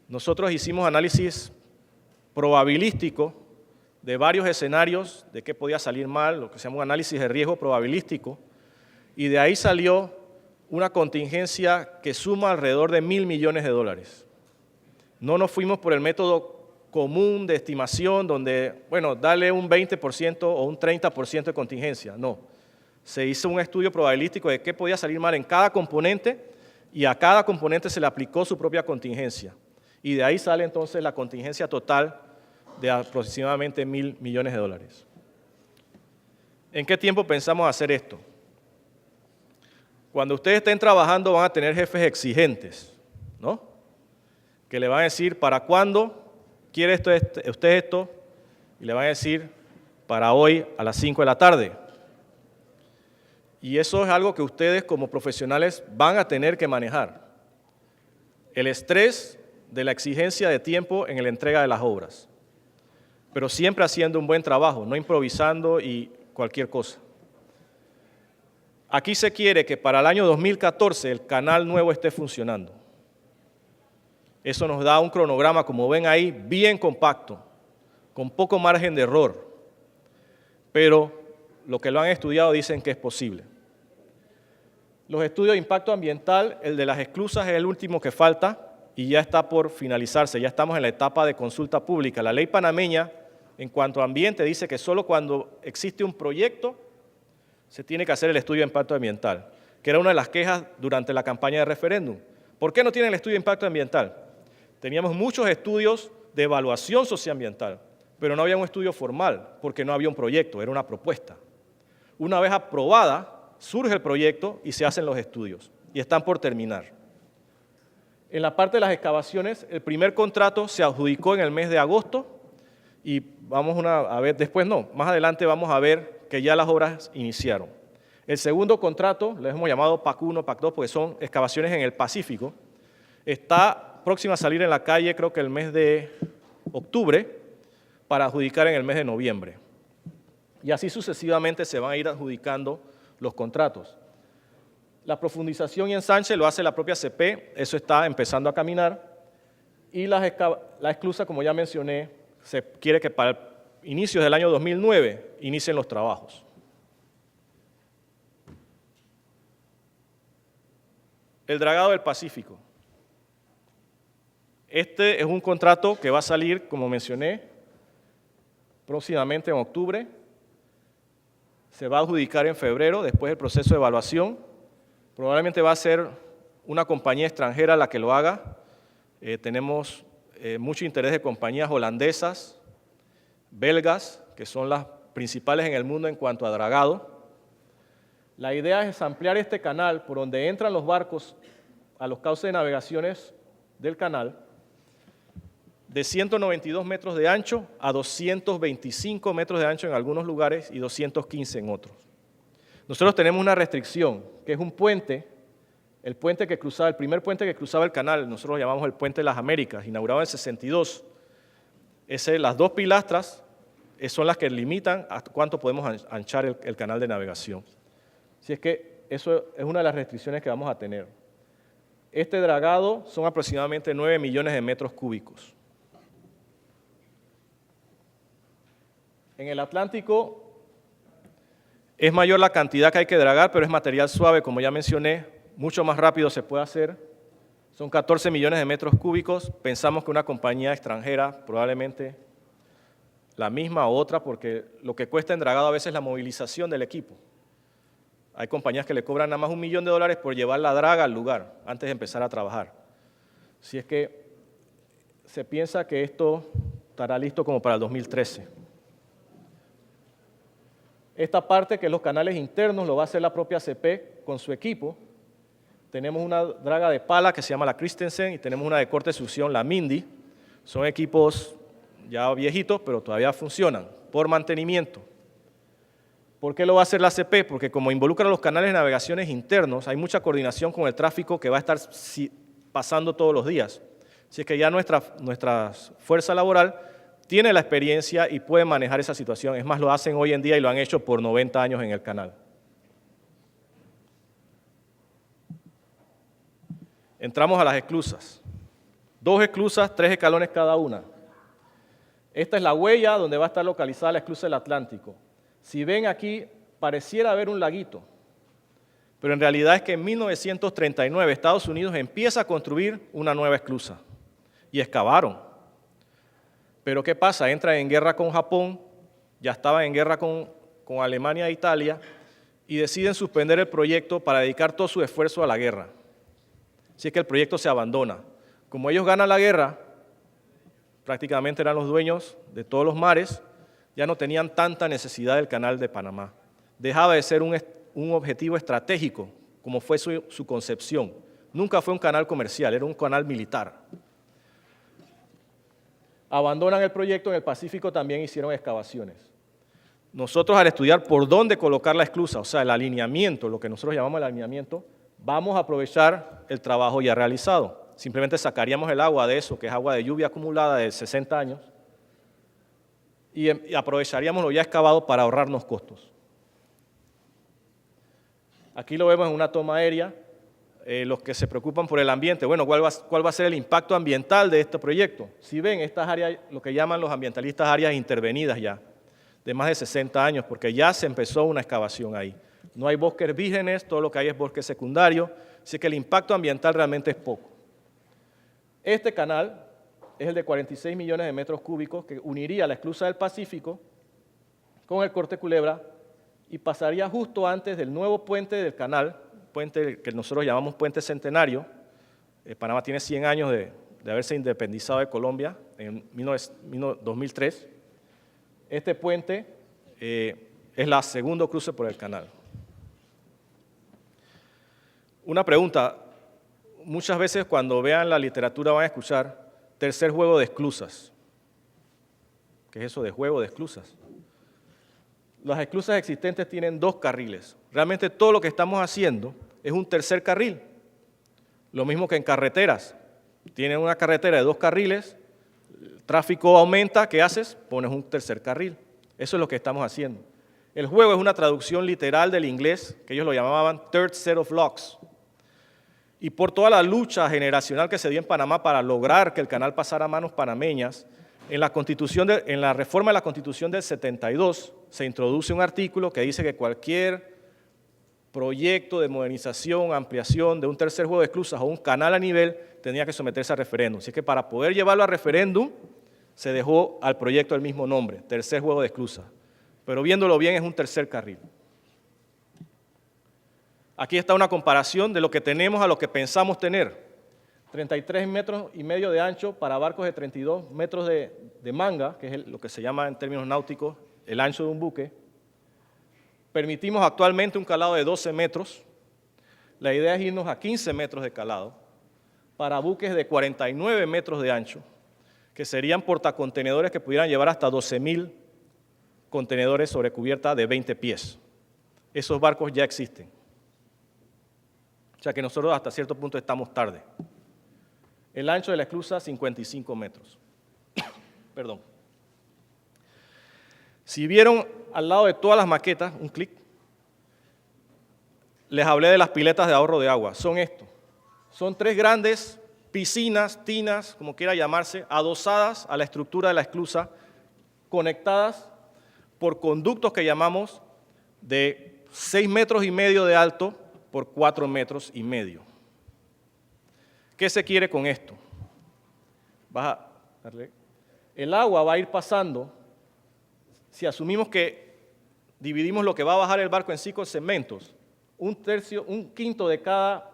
nosotros hicimos análisis probabilístico de varios escenarios de qué podía salir mal, lo que se llama un análisis de riesgo probabilístico, y de ahí salió una contingencia que suma alrededor de $1.000 millones. No nos fuimos por el método común de estimación donde, bueno, dale un 20% o un 30% de contingencia. No, se hizo un estudio probabilístico de qué podía salir mal en cada componente y a cada componente se le aplicó su propia contingencia. Y de ahí sale entonces la contingencia total de aproximadamente $1.000 millones. ¿En qué tiempo pensamos hacer esto? Cuando ustedes estén trabajando van a tener jefes exigentes, ¿no? Que le van a decir, ¿para cuándo quiere usted esto? Y le van a decir, para hoy a las 5 de la tarde. Y eso es algo que ustedes como profesionales van a tener que manejar. El estrés de la exigencia de tiempo en la entrega de las obras. Pero siempre haciendo un buen trabajo, no improvisando y cualquier cosa. Aquí se quiere que para el año 2014 el canal nuevo esté funcionando. Eso nos da un cronograma, como ven ahí, bien compacto, con poco margen de error. Pero los que lo han estudiado dicen que es posible. Los estudios de impacto ambiental, el de las esclusas es el último que falta y ya está por finalizarse, ya estamos en la etapa de consulta pública. La ley panameña, en cuanto a ambiente, dice que solo cuando existe un proyecto se tiene que hacer el estudio de impacto ambiental, que era una de las quejas durante la campaña de referéndum. ¿Por qué no tienen el estudio de impacto ambiental? Teníamos muchos estudios de evaluación socioambiental, pero no había un estudio formal, porque no había un proyecto, era una propuesta. Una vez aprobada, surge el proyecto y se hacen los estudios, y están por terminar. En la parte de las excavaciones, el primer contrato se adjudicó en el mes de agosto, y vamos a ver, después no, más adelante vamos a ver que ya las obras iniciaron. El segundo contrato, le hemos llamado PAC 1, PAC 2, porque son excavaciones en el Pacífico, está próxima a salir en la calle, creo que el mes de octubre, para adjudicar en el mes de noviembre. Y así sucesivamente se van a ir adjudicando los contratos. La profundización y ensanche lo hace la propia CP, eso está empezando a caminar, y la esclusa, como ya mencioné, se quiere que para inicios del año 2009 inicien los trabajos. El dragado del Pacífico. Este es un contrato que va a salir, como mencioné, próximamente en octubre. Se va a adjudicar en febrero, después del proceso de evaluación. Probablemente va a ser una compañía extranjera la que lo haga. Tenemos mucho interés de compañías holandesas, belgas, que son las principales en el mundo en cuanto a dragado. La idea es ampliar este canal por donde entran los barcos a los cauces de navegaciones del canal de 192 metros de ancho a 225 metros de ancho en algunos lugares y 215 en otros. Nosotros tenemos una restricción, que es un puente, el primer puente que cruzaba el canal, nosotros lo llamamos el Puente de las Américas, inaugurado en el 62. Las dos pilastras son las que limitan a cuánto podemos anchar el canal de navegación. Así es que eso es una de las restricciones que vamos a tener. Este dragado son aproximadamente 9 millones de metros cúbicos. En el Atlántico es mayor la cantidad que hay que dragar, pero es material suave, como ya mencioné, mucho más rápido se puede hacer. Son 14 millones de metros cúbicos. Pensamos que una compañía extranjera, probablemente la misma o otra, porque lo que cuesta en dragado a veces es la movilización del equipo. Hay compañías que le cobran nada más $1 millón por llevar la draga al lugar antes de empezar a trabajar. Si es que se piensa que esto estará listo como para el 2013. Esta parte, que es los canales internos, lo va a hacer la propia CP con su equipo. Tenemos una draga de pala que se llama la Christensen y tenemos una de corte de succión, la Mindy. Son equipos ya viejitos, pero todavía funcionan por mantenimiento. ¿Por qué lo va a hacer la CP? Porque como involucra los canales de navegaciones internos, hay mucha coordinación con el tráfico que va a estar pasando todos los días. Así es que ya nuestra fuerza laboral tiene la experiencia y puede manejar esa situación. Es más, lo hacen hoy en día y lo han hecho por 90 años en el canal. Entramos a las esclusas. 2 esclusas, 3 escalones cada una. Esta es la huella donde va a estar localizada la esclusa del Atlántico. Si ven aquí, pareciera haber un laguito, Pero en realidad es que en 1939 Estados Unidos empieza a construir una nueva esclusa y excavaron. Pero ¿qué pasa? Entran en guerra con Japón, ya estaban en guerra con Alemania e Italia y deciden suspender el proyecto para dedicar todo su esfuerzo a la guerra. Así es que el proyecto se abandona. Como ellos ganan la guerra, prácticamente eran los dueños de todos los mares, ya no tenían tanta necesidad del Canal de Panamá. Dejaba de ser un objetivo estratégico, como fue su concepción. Nunca fue un canal comercial, era un canal militar. Abandonan el proyecto, en el Pacífico también hicieron excavaciones. Nosotros al estudiar por dónde colocar la esclusa, o sea, el alineamiento, lo que nosotros llamamos el alineamiento, vamos a aprovechar el trabajo ya realizado. Simplemente sacaríamos el agua de eso, que es agua de lluvia acumulada de 60 años, y aprovecharíamos lo ya excavado para ahorrarnos costos. Aquí lo vemos en una toma aérea, los que se preocupan por el ambiente. Bueno, ¿cuál va a ser el impacto ambiental de este proyecto? Si ven, estas áreas, lo que llaman los ambientalistas áreas intervenidas ya, de más de 60 años, porque ya se empezó una excavación ahí. No hay bosques vírgenes, todo lo que hay es bosque secundario, así que el impacto ambiental realmente es poco. Este canal es el de 46 millones de metros cúbicos que uniría la esclusa del Pacífico con el Corte Culebra y pasaría justo antes del nuevo puente del canal, puente que nosotros llamamos Puente Centenario. Panamá tiene 100 años de haberse independizado de Colombia en 2003. Este puente es la segundo cruce por el canal. Una pregunta, muchas veces cuando vean la literatura van a escuchar tercer juego de esclusas. ¿Qué es eso de juego de esclusas? Las esclusas existentes tienen 2 carriles. Realmente todo lo que estamos haciendo es un tercer carril. Lo mismo que en carreteras. Tienen una carretera de 2 carriles, el tráfico aumenta, ¿qué haces? Pones un tercer carril. Eso es lo que estamos haciendo. El juego es una traducción literal del inglés, que ellos lo llamaban third set of locks. Y por toda la lucha generacional que se dio en Panamá para lograr que el canal pasara a manos panameñas, en la reforma de la Constitución del 72 se introduce un artículo que dice que cualquier proyecto de modernización, ampliación de un tercer juego de esclusas o un canal a nivel tenía que someterse a referéndum. Así que para poder llevarlo a referéndum se dejó al proyecto el mismo nombre, tercer juego de esclusas. Pero viéndolo bien es un tercer carril. Aquí está una comparación de lo que tenemos a lo que pensamos tener. 33 metros y medio de ancho para barcos de 32 metros de manga, que es lo que se llama en términos náuticos el ancho de un buque. Permitimos actualmente un calado de 12 metros. La idea es irnos a 15 metros de calado para buques de 49 metros de ancho, que serían portacontenedores que pudieran llevar hasta 12.000 contenedores sobre cubierta de 20 pies. Esos barcos ya existen. O sea que nosotros hasta cierto punto estamos tarde. El ancho de la esclusa, 55 metros. Perdón. Si vieron al lado de todas las maquetas, un clic, les hablé de las piletas de ahorro de agua. Son estos. Son 3 grandes piscinas, tinas, como quiera llamarse, adosadas a la estructura de la esclusa, conectadas por conductos que llamamos de 6,5 metros de alto por 4,5 metros. ¿Qué se quiere con esto? El agua va a ir pasando, si asumimos que dividimos lo que va a bajar el barco en 5 segmentos, un quinto de cada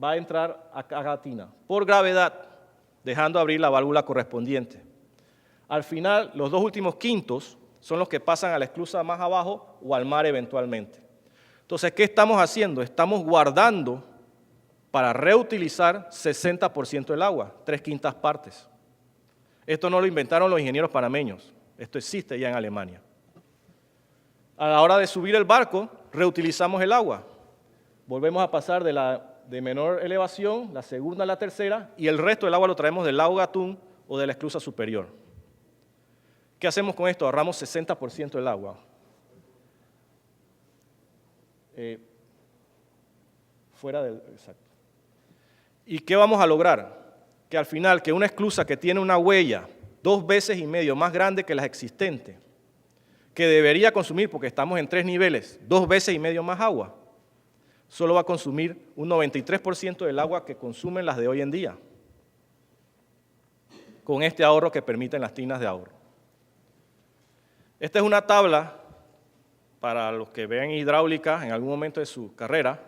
va a entrar a cada tina, por gravedad, dejando abrir la válvula correspondiente. Al final, los 2 últimos quintos son los que pasan a la esclusa más abajo o al mar eventualmente. Entonces, ¿qué estamos haciendo? Estamos guardando para reutilizar 60% del agua, 3/5 partes. Esto no lo inventaron los ingenieros panameños, esto existe ya en Alemania. A la hora de subir el barco, reutilizamos el agua. Volvemos a pasar de menor elevación, la segunda a la tercera, y el resto del agua lo traemos del lago Gatún o de la esclusa superior. ¿Qué hacemos con esto? Ahorramos 60% del agua. Exacto. ¿Y qué vamos a lograr? Que al final, que una esclusa que tiene una huella 2,5 veces más grande que las existentes, que debería consumir, porque estamos en 3 niveles, 2,5 veces más agua, solo va a consumir un 93% del agua que consumen las de hoy en día, con este ahorro que permiten las tinas de ahorro. Esta es una tabla para los que vean hidráulica en algún momento de su carrera,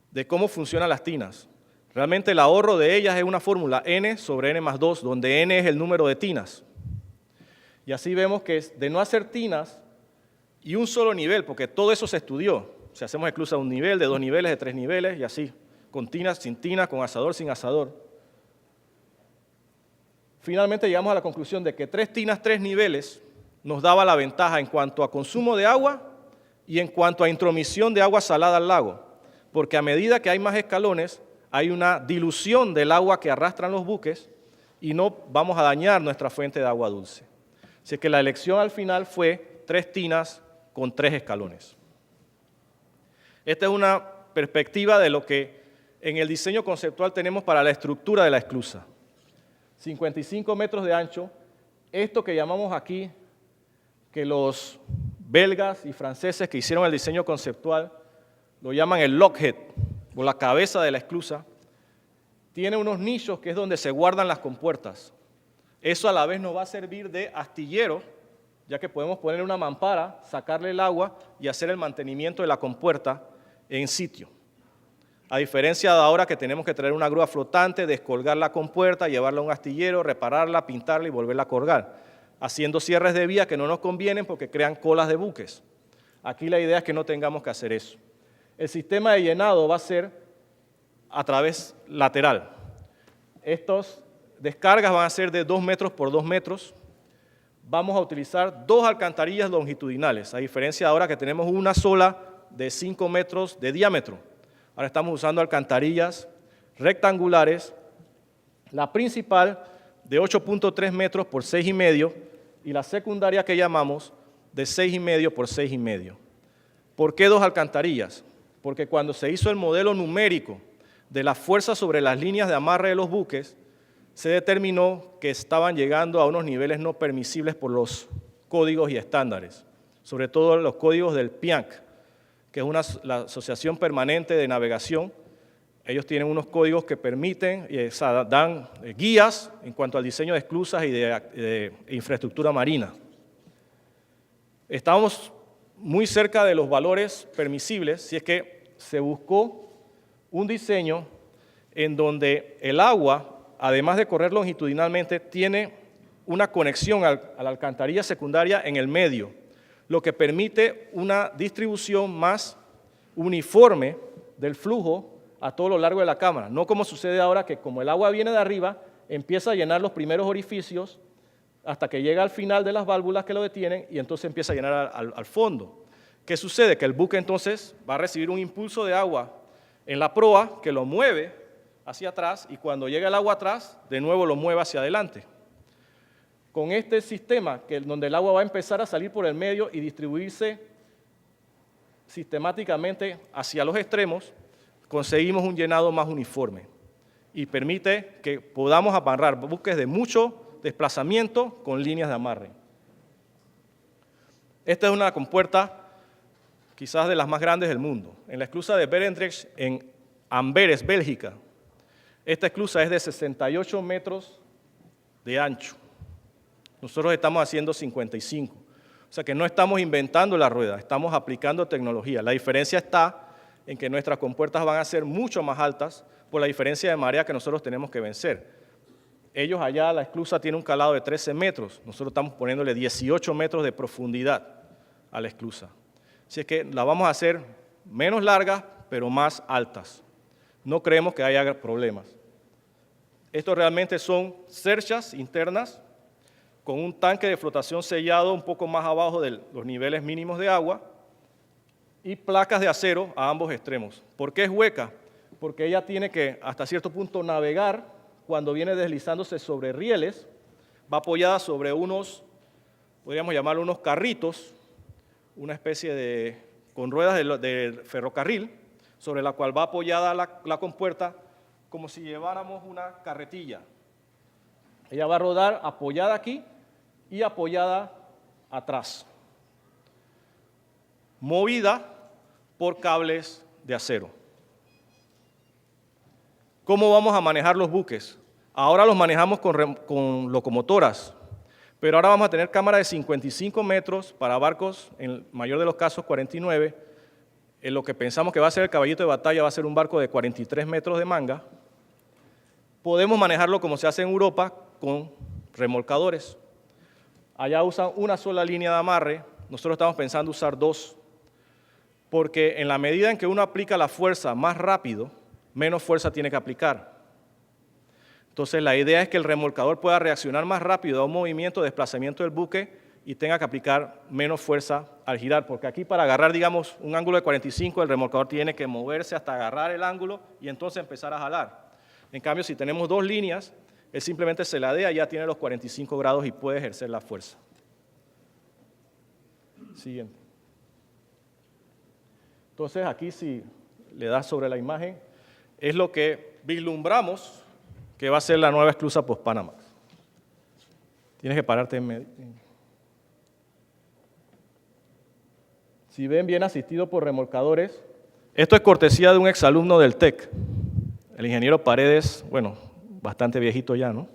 de cómo funcionan las tinas. Realmente el ahorro de ellas es una fórmula N sobre N más 2, donde N es el número de tinas. Y así vemos que de no hacer tinas y un solo nivel, porque todo eso se estudió. Si hacemos esclusa de un nivel, de 2 niveles, de 3 niveles y así, con tinas, sin tinas, con asador, sin asador. Finalmente llegamos a la conclusión de que 3 tinas, 3 niveles nos daba la ventaja en cuanto a consumo de agua y en cuanto a intromisión de agua salada al lago, porque a medida que hay más escalones, hay una dilución del agua que arrastran los buques y no vamos a dañar nuestra fuente de agua dulce. Así que la elección al final fue 3 tinas con 3 escalones. Esta es una perspectiva de lo que en el diseño conceptual tenemos para la estructura de la esclusa. 55 metros de ancho, esto que llamamos aquí, que los belgas y franceses que hicieron el diseño conceptual lo llaman el lockhead, o la cabeza de la esclusa, tiene unos nichos que es donde se guardan las compuertas. Eso a la vez nos va a servir de astillero, ya que podemos poner una mampara, sacarle el agua y hacer el mantenimiento de la compuerta en sitio. A diferencia de ahora que tenemos que traer una grúa flotante, descolgar la compuerta, llevarla a un astillero, repararla, pintarla y volverla a colgar, haciendo cierres de vía que no nos convienen porque crean colas de buques. Aquí la idea es que no tengamos que hacer eso. El sistema de llenado va a ser a través lateral. Estas descargas van a ser de 2 metros por 2 metros. Vamos a utilizar 2 alcantarillas longitudinales, a diferencia de ahora que tenemos una sola de 5 metros de diámetro. Ahora estamos usando alcantarillas rectangulares, la principal de 8.3 metros por 6,5 y la secundaria que llamamos de 6,5 por 6,5. ¿Por qué 2 alcantarillas? Porque cuando se hizo el modelo numérico de la fuerza sobre las líneas de amarre de los buques, se determinó que estaban llegando a unos niveles no permisibles por los códigos y estándares, sobre todo los códigos del PIANC, que es la Asociación Permanente de Navegación. Ellos tienen unos códigos que permiten, dan guías en cuanto al diseño de esclusas y de infraestructura marina. Estábamos muy cerca de los valores permisibles, si es que se buscó un diseño en donde el agua, además de correr longitudinalmente, tiene una conexión a la alcantarilla secundaria en el medio, lo que permite una distribución más uniforme del flujo a todo lo largo de la cámara. No como sucede ahora, que como el agua viene de arriba, empieza a llenar los primeros orificios hasta que llega al final de las válvulas que lo detienen y entonces empieza a llenar al fondo. ¿Qué sucede? Que el buque entonces va a recibir un impulso de agua en la proa que lo mueve hacia atrás y cuando llega el agua atrás, de nuevo lo mueve hacia adelante. Con este sistema, donde el agua va a empezar a salir por el medio y distribuirse sistemáticamente hacia los extremos, conseguimos un llenado más uniforme y permite que podamos amarrar buques de mucho desplazamiento con líneas de amarre. Esta es una compuerta quizás de las más grandes del mundo. En la esclusa de Berendrecht, en Amberes, Bélgica, esta esclusa es de 68 metros de ancho. Nosotros estamos haciendo 55. O sea que no estamos inventando la rueda, estamos aplicando tecnología. La diferencia está en que nuestras compuertas van a ser mucho más altas por la diferencia de marea que nosotros tenemos que vencer. Ellos allá, la esclusa tiene un calado de 13 metros, nosotros estamos poniéndole 18 metros de profundidad a la esclusa. Así es que la vamos a hacer menos largas, pero más altas. No creemos que haya problemas. Estos realmente son cerchas internas con un tanque de flotación sellado un poco más abajo de los niveles mínimos de agua y placas de acero a ambos extremos. ¿Por qué es hueca? Porque ella tiene que, hasta cierto punto, navegar cuando viene deslizándose sobre rieles, va apoyada sobre unos, podríamos llamarlo unos carritos, una especie de, con ruedas de ferrocarril, sobre la cual va apoyada la compuerta como si lleváramos una carretilla. Ella va a rodar apoyada aquí y apoyada atrás, movida por cables de acero. ¿Cómo vamos a manejar los buques? Ahora los manejamos con locomotoras, pero ahora vamos a tener cámaras de 55 metros para barcos, en el mayor de los casos 49. En lo que pensamos que va a ser el caballito de batalla va a ser un barco de 43 metros de manga. Podemos manejarlo como se hace en Europa con remolcadores. Allá usan una sola línea de amarre, nosotros estamos pensando usar dos, porque en la medida en que uno aplica la fuerza más rápido, menos fuerza tiene que aplicar. Entonces la idea es que el remolcador pueda reaccionar más rápido a un movimiento de desplazamiento del buque y tenga que aplicar menos fuerza al girar, porque aquí para agarrar, digamos, un ángulo de 45, el remolcador tiene que moverse hasta agarrar el ángulo y entonces empezar a jalar. En cambio, si tenemos dos líneas, él simplemente se ladea, ya tiene los 45 grados y puede ejercer la fuerza. Siguiente. Entonces aquí si le das sobre la imagen, es lo que vislumbramos que va a ser la nueva esclusa Post-Panamax. Tienes que pararte en medio. Si ven, bien asistido por remolcadores. Esto es cortesía de un exalumno del TEC, el ingeniero Paredes, bueno, bastante viejito ya, ¿no?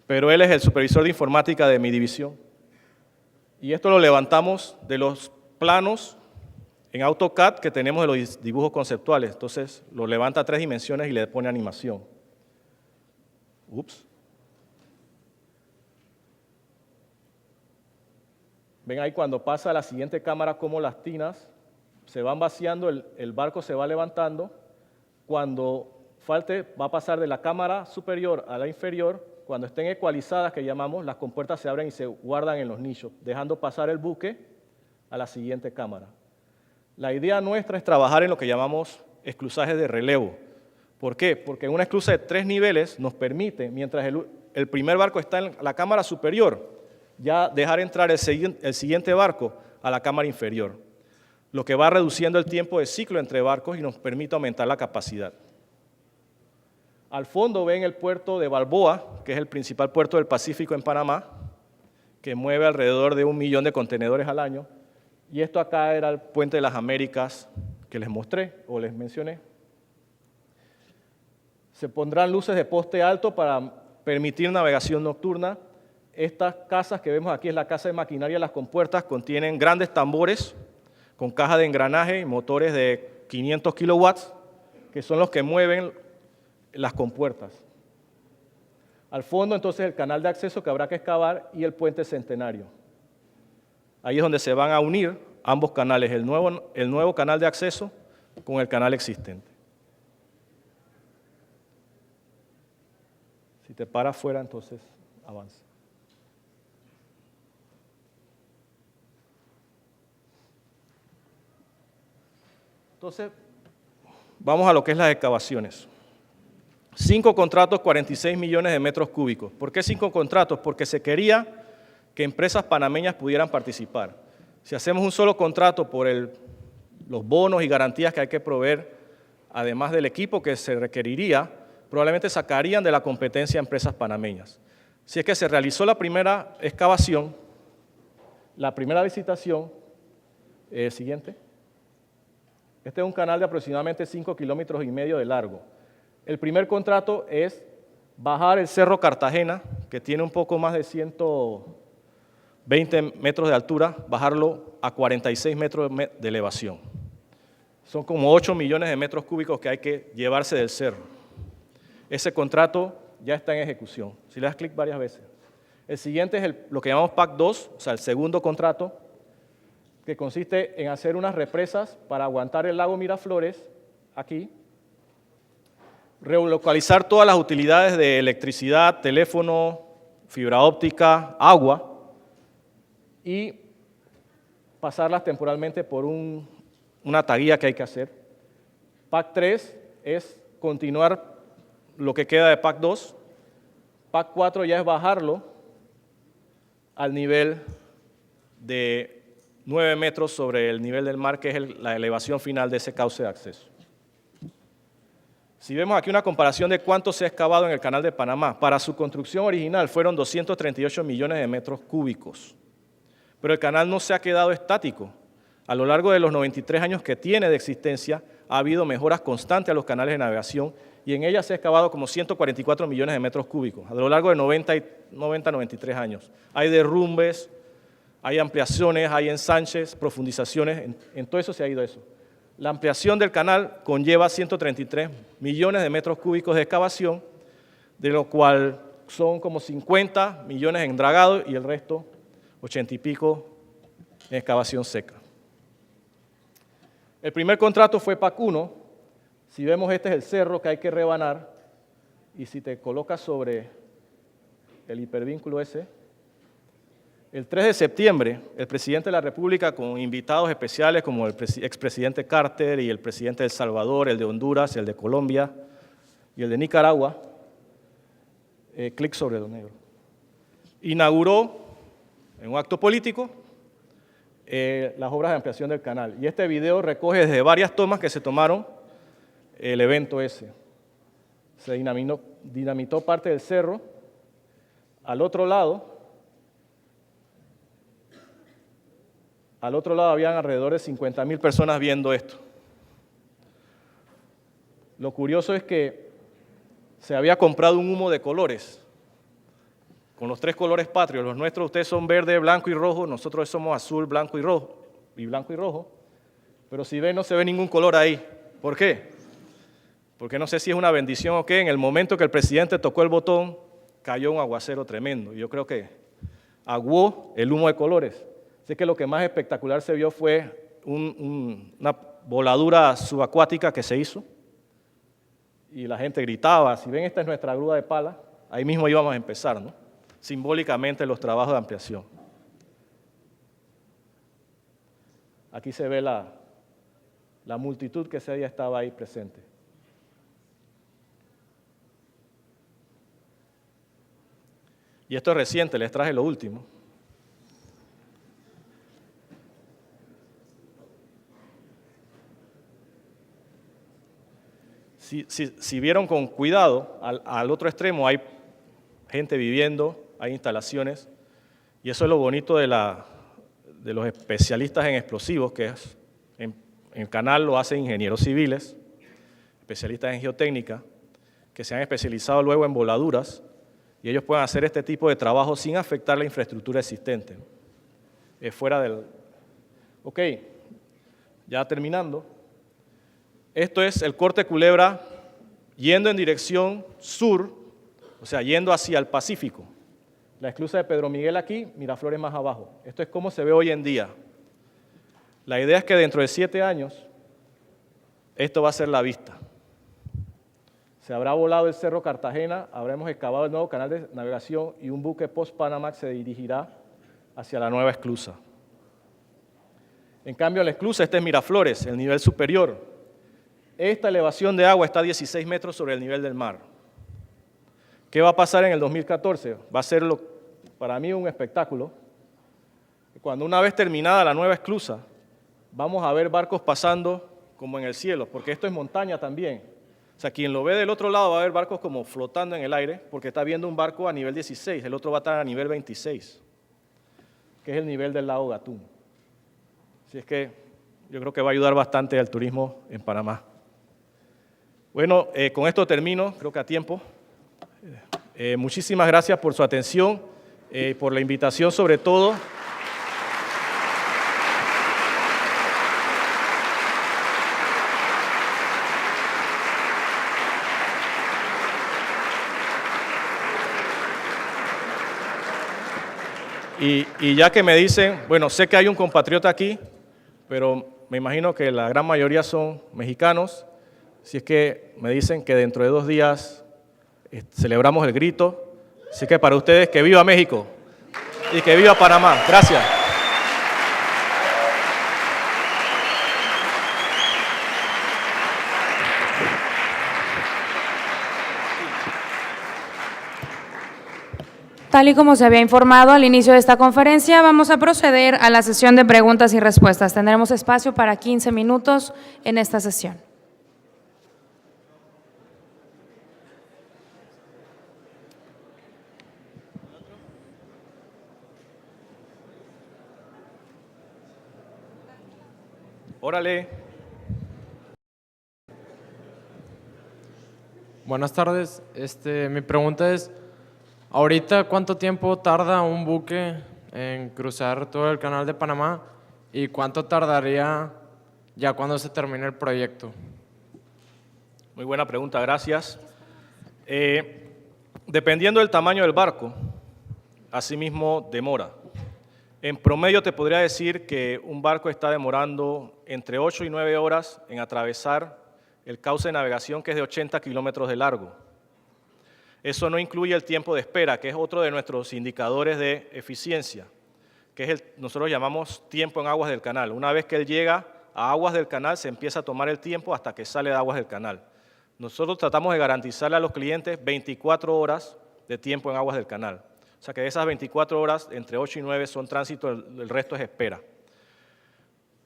Pero él es el supervisor de informática de mi división. Y esto lo levantamos de los planos en AutoCAD que tenemos de los dibujos conceptuales. Entonces lo levanta a 3 dimensiones y le pone animación. Ups. Ven ahí cuando pasa a la siguiente cámara como las tinas se van vaciando, el barco se va levantando. Cuando falte va a pasar de la cámara superior a la inferior. Cuando estén ecualizadas, que llamamos, las compuertas se abren y se guardan en los nichos, dejando pasar el buque a la siguiente cámara. La idea nuestra es trabajar en lo que llamamos esclusajes de relevo. ¿Por qué? Porque una esclusa de 3 niveles nos permite, mientras el primer barco está en la cámara superior, ya dejar entrar el siguiente barco a la cámara inferior, lo que va reduciendo el tiempo de ciclo entre barcos y nos permite aumentar la capacidad. Al fondo ven el puerto de Balboa, que es el principal puerto del Pacífico en Panamá, que mueve alrededor de 1 millón de contenedores al año. Y esto acá era el Puente de las Américas que les mostré o les mencioné. Se pondrán luces de poste alto para permitir navegación nocturna. Estas casas que vemos aquí es la casa de maquinaria. Las compuertas contienen grandes tambores con caja de engranaje y motores de 500 kilowatts, que son los que mueven las compuertas. Al fondo, entonces, el canal de acceso que habrá que excavar y el puente Centenario. Ahí es donde se van a unir ambos canales, el nuevo canal de acceso con el canal existente. Si te paras fuera, entonces avanza. Entonces, vamos a lo que es las excavaciones. 5 contratos, 46 millones de metros cúbicos. ¿Por qué 5 contratos? Porque se quería que empresas panameñas pudieran participar. Si hacemos un solo contrato por los bonos y garantías que hay que proveer, además del equipo que se requeriría, probablemente sacarían de la competencia a empresas panameñas. Si es que se realizó la primera excavación, la primera licitación, siguiente. Este es un canal de aproximadamente 5,5 kilómetros de largo. El primer contrato es bajar el Cerro Cartagena, que tiene un poco más de 120 metros de altura, bajarlo a 46 metros de elevación. Son como 8 millones de metros cúbicos que hay que llevarse del cerro. Ese contrato ya está en ejecución. Si le das clic varias veces. El siguiente es lo que llamamos PAC 2, o sea, el segundo contrato, que consiste en hacer unas represas para aguantar el lago Miraflores, aquí, relocalizar todas las utilidades de electricidad, teléfono, fibra óptica, agua, y pasarlas temporalmente por una taguía que hay que hacer. PAC 3 es continuar lo que queda de PAC 2. PAC 4 ya es bajarlo al nivel de 9 metros sobre el nivel del mar, que es la elevación final de ese cauce de acceso. Si vemos aquí una comparación de cuánto se ha excavado en el Canal de Panamá, para su construcción original fueron 238 millones de metros cúbicos. Pero el canal no se ha quedado estático. A lo largo de los 93 años que tiene de existencia, ha habido mejoras constantes a los canales de navegación y en ella se ha excavado como 144 millones de metros cúbicos a lo largo de 93 años. Hay derrumbes, hay ampliaciones, hay ensanches, profundizaciones, en todo eso se ha ido eso. La ampliación del canal conlleva 133 millones de metros cúbicos de excavación, de lo cual son como 50 millones en dragado y el resto, 80 y pico, en excavación seca. El primer contrato fue PAC-1. Si vemos, este es el cerro que hay que rebanar, y si te colocas sobre el hipervínculo ese, el 3 de septiembre, el presidente de la República, con invitados especiales como el expresidente Carter y el presidente de El Salvador, el de Honduras, el de Colombia y el de Nicaragua, clic sobre lo negro, inauguró en un acto político las obras de ampliación del canal. Y este video recoge desde varias tomas que se tomaron el evento ese. Se dinamitó parte del cerro. Al otro lado habían alrededor de 50.000 personas viendo esto. Lo curioso es que se había comprado un humo de colores, con los 3 colores patrios. Los nuestros, ustedes son verde, blanco y rojo, nosotros somos azul, blanco y rojo, blanco y rojo. Pero si ven, no se ve ningún color ahí. ¿Por qué? Porque no sé si es una bendición o qué, en el momento que el presidente tocó el botón, cayó un aguacero tremendo. Yo creo que aguó el humo de colores. Así que lo que más espectacular se vio fue una voladura subacuática que se hizo y la gente gritaba. Si ven, esta es nuestra grúa de pala, ahí mismo íbamos a empezar, ¿no? Simbólicamente los trabajos de ampliación. Aquí se ve la multitud que ese día estaba ahí presente. Y esto es reciente, les traje lo último. Si vieron con cuidado, al otro extremo hay gente viviendo, hay instalaciones, y eso es lo bonito de los especialistas en explosivos, que es, en el canal lo hacen ingenieros civiles, especialistas en geotécnica, que se han especializado luego en voladuras, y ellos pueden hacer este tipo de trabajo sin afectar la infraestructura existente. Fuera del... Ok, ya terminando. Esto es el corte Culebra yendo en dirección sur, o sea, yendo hacia el Pacífico. La esclusa de Pedro Miguel aquí, Miraflores más abajo. Esto es como se ve hoy en día. La idea es que dentro de 7 años, esto va a ser la vista. Se habrá volado el Cerro Cartagena, habremos excavado el nuevo canal de navegación y un buque post-Panamax se dirigirá hacia la nueva esclusa. En cambio, la esclusa, este es Miraflores, el nivel superior. Esta elevación de agua está a 16 metros sobre el nivel del mar. ¿Qué va a pasar en el 2014? Va a ser, para mí, un espectáculo. Cuando una vez terminada la nueva esclusa, vamos a ver barcos pasando como en el cielo, porque esto es montaña también. O sea, quien lo ve del otro lado va a ver barcos como flotando en el aire, porque está viendo un barco a nivel 16, el otro va a estar a nivel 26, que es el nivel del lago Gatún. Así es que yo creo que va a ayudar bastante al turismo en Panamá. Bueno, con esto termino, creo que a tiempo. Muchísimas gracias por su atención, por la invitación sobre todo. Y ya que me dicen, bueno, sé que hay un compatriota aquí, pero me imagino que la gran mayoría son mexicanos, si es que me dicen que dentro de 2 días celebramos el grito, así que para ustedes, que viva México y que viva Panamá. Gracias. Tal y como se había informado al inicio de esta conferencia, vamos a proceder a la sesión de preguntas y respuestas. Tendremos espacio para 15 minutos en esta sesión. Órale. Buenas tardes. Mi pregunta es, ¿ahorita cuánto tiempo tarda un buque en cruzar todo el canal de Panamá y cuánto tardaría ya cuando se termine el proyecto? Muy buena pregunta, gracias. Dependiendo del tamaño del barco, asimismo demora. En promedio te podría decir que un barco está demorando entre 8 y 9 horas en atravesar el cauce de navegación, que es de 80 kilómetros de largo. Eso no incluye el tiempo de espera, que es otro de nuestros indicadores de eficiencia, que es nosotros llamamos tiempo en aguas del canal. Una vez que él llega a aguas del canal, se empieza a tomar el tiempo hasta que sale de aguas del canal. Nosotros tratamos de garantizarle a los clientes 24 horas de tiempo en aguas del canal. O sea que de esas 24 horas, entre 8 y 9 son tránsito, el resto es espera.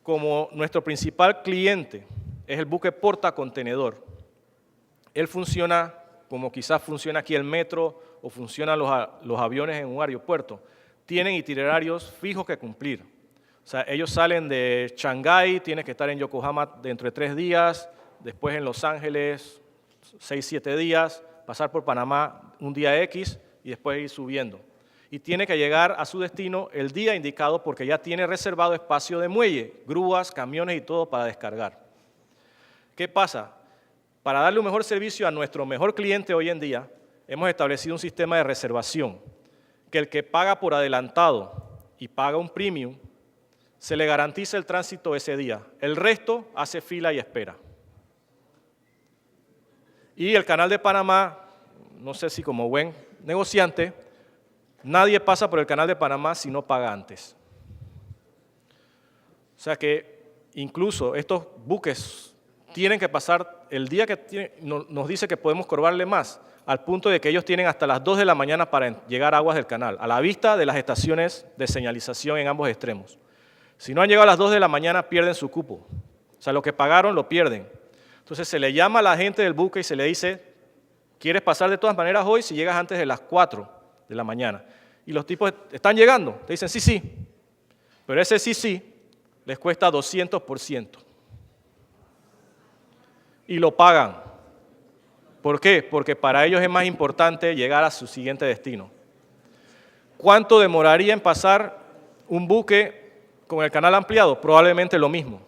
Como nuestro principal cliente es el buque portacontenedor, él funciona como quizás funciona aquí el metro o funcionan los aviones en un aeropuerto. Tienen itinerarios fijos que cumplir. O sea, ellos salen de Shanghái, tienen que estar en Yokohama dentro de 3 días, después en Los Ángeles 6, 7 días, pasar por Panamá un día X y después ir subiendo. Y tiene que llegar a su destino el día indicado porque ya tiene reservado espacio de muelle, grúas, camiones y todo para descargar. ¿Qué pasa? Para darle un mejor servicio a nuestro mejor cliente hoy en día, hemos establecido un sistema de reservación, que el que paga por adelantado y paga un premium, se le garantiza el tránsito ese día. El resto hace fila y espera. Y el Canal de Panamá, no sé si como buen negociante, nadie pasa por el Canal de Panamá si no paga antes. O sea que incluso estos buques tienen que pasar el día que nos dice que podemos cobrarle más, al punto de que ellos tienen hasta las 2 de la mañana para llegar a aguas del canal, a la vista de las estaciones de señalización en ambos extremos. Si no han llegado a las 2 de la mañana, pierden su cupo. O sea, lo que pagaron lo pierden. Entonces se le llama a la gente del buque y se le dice, ¿quieres pasar de todas maneras hoy si llegas antes de las 4 de la mañana? Y los tipos están llegando, te dicen sí, sí, pero ese sí, sí les cuesta 200%. Y lo pagan. ¿Por qué? Porque para ellos es más importante llegar a su siguiente destino. ¿Cuánto demoraría en pasar un buque con el canal ampliado? Probablemente lo mismo.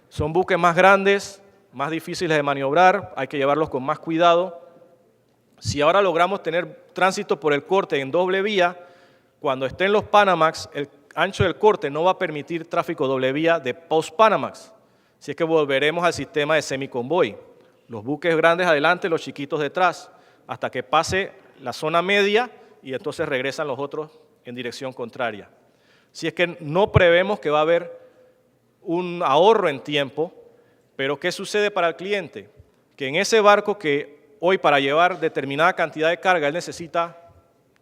Son buques más grandes, más difíciles de maniobrar, hay que llevarlos con más cuidado. Si ahora logramos tener tránsito por el corte en doble vía, cuando estén los Panamax, el ancho del corte no va a permitir tráfico doble vía de post-Panamax. Si es que volveremos al sistema de semiconvoy. Los buques grandes adelante, los chiquitos detrás, hasta que pase la zona media y entonces regresan los otros en dirección contraria. Si es que no prevemos que va a haber un ahorro en tiempo, pero ¿qué sucede para el cliente? Que en ese barco que hoy para llevar determinada cantidad de carga, él necesita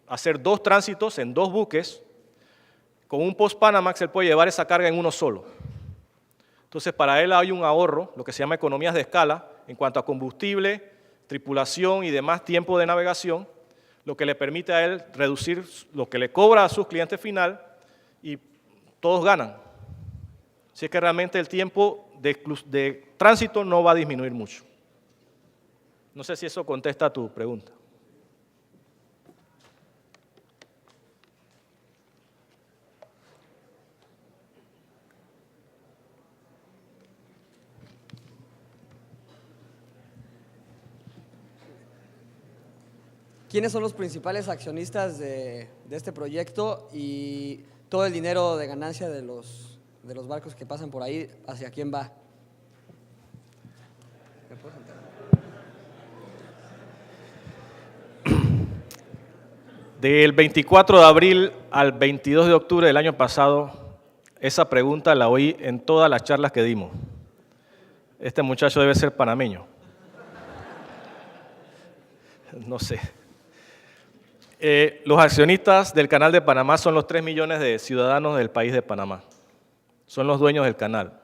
hacer 2 tránsitos en 2 buques, con un post-Panamax él puede llevar esa carga en uno solo. Entonces para él hay un ahorro, lo que se llama economías de escala, en cuanto a combustible, tripulación y demás tiempo de navegación, lo que le permite a él reducir lo que le cobra a su cliente final y todos ganan. Así es que realmente el tiempo de tránsito no va a disminuir mucho. No sé si eso contesta a tu pregunta. ¿Quiénes son los principales accionistas de este proyecto y todo el dinero de ganancia de los barcos que pasan por ahí, hacia quién va? ¿Me puedo sentar? Del 24 de abril al 22 de octubre del año pasado, esa pregunta la oí en todas las charlas que dimos. Este muchacho debe ser panameño. No sé. Los accionistas del Canal de Panamá son los 3 millones de ciudadanos del país de Panamá. Son los dueños del canal.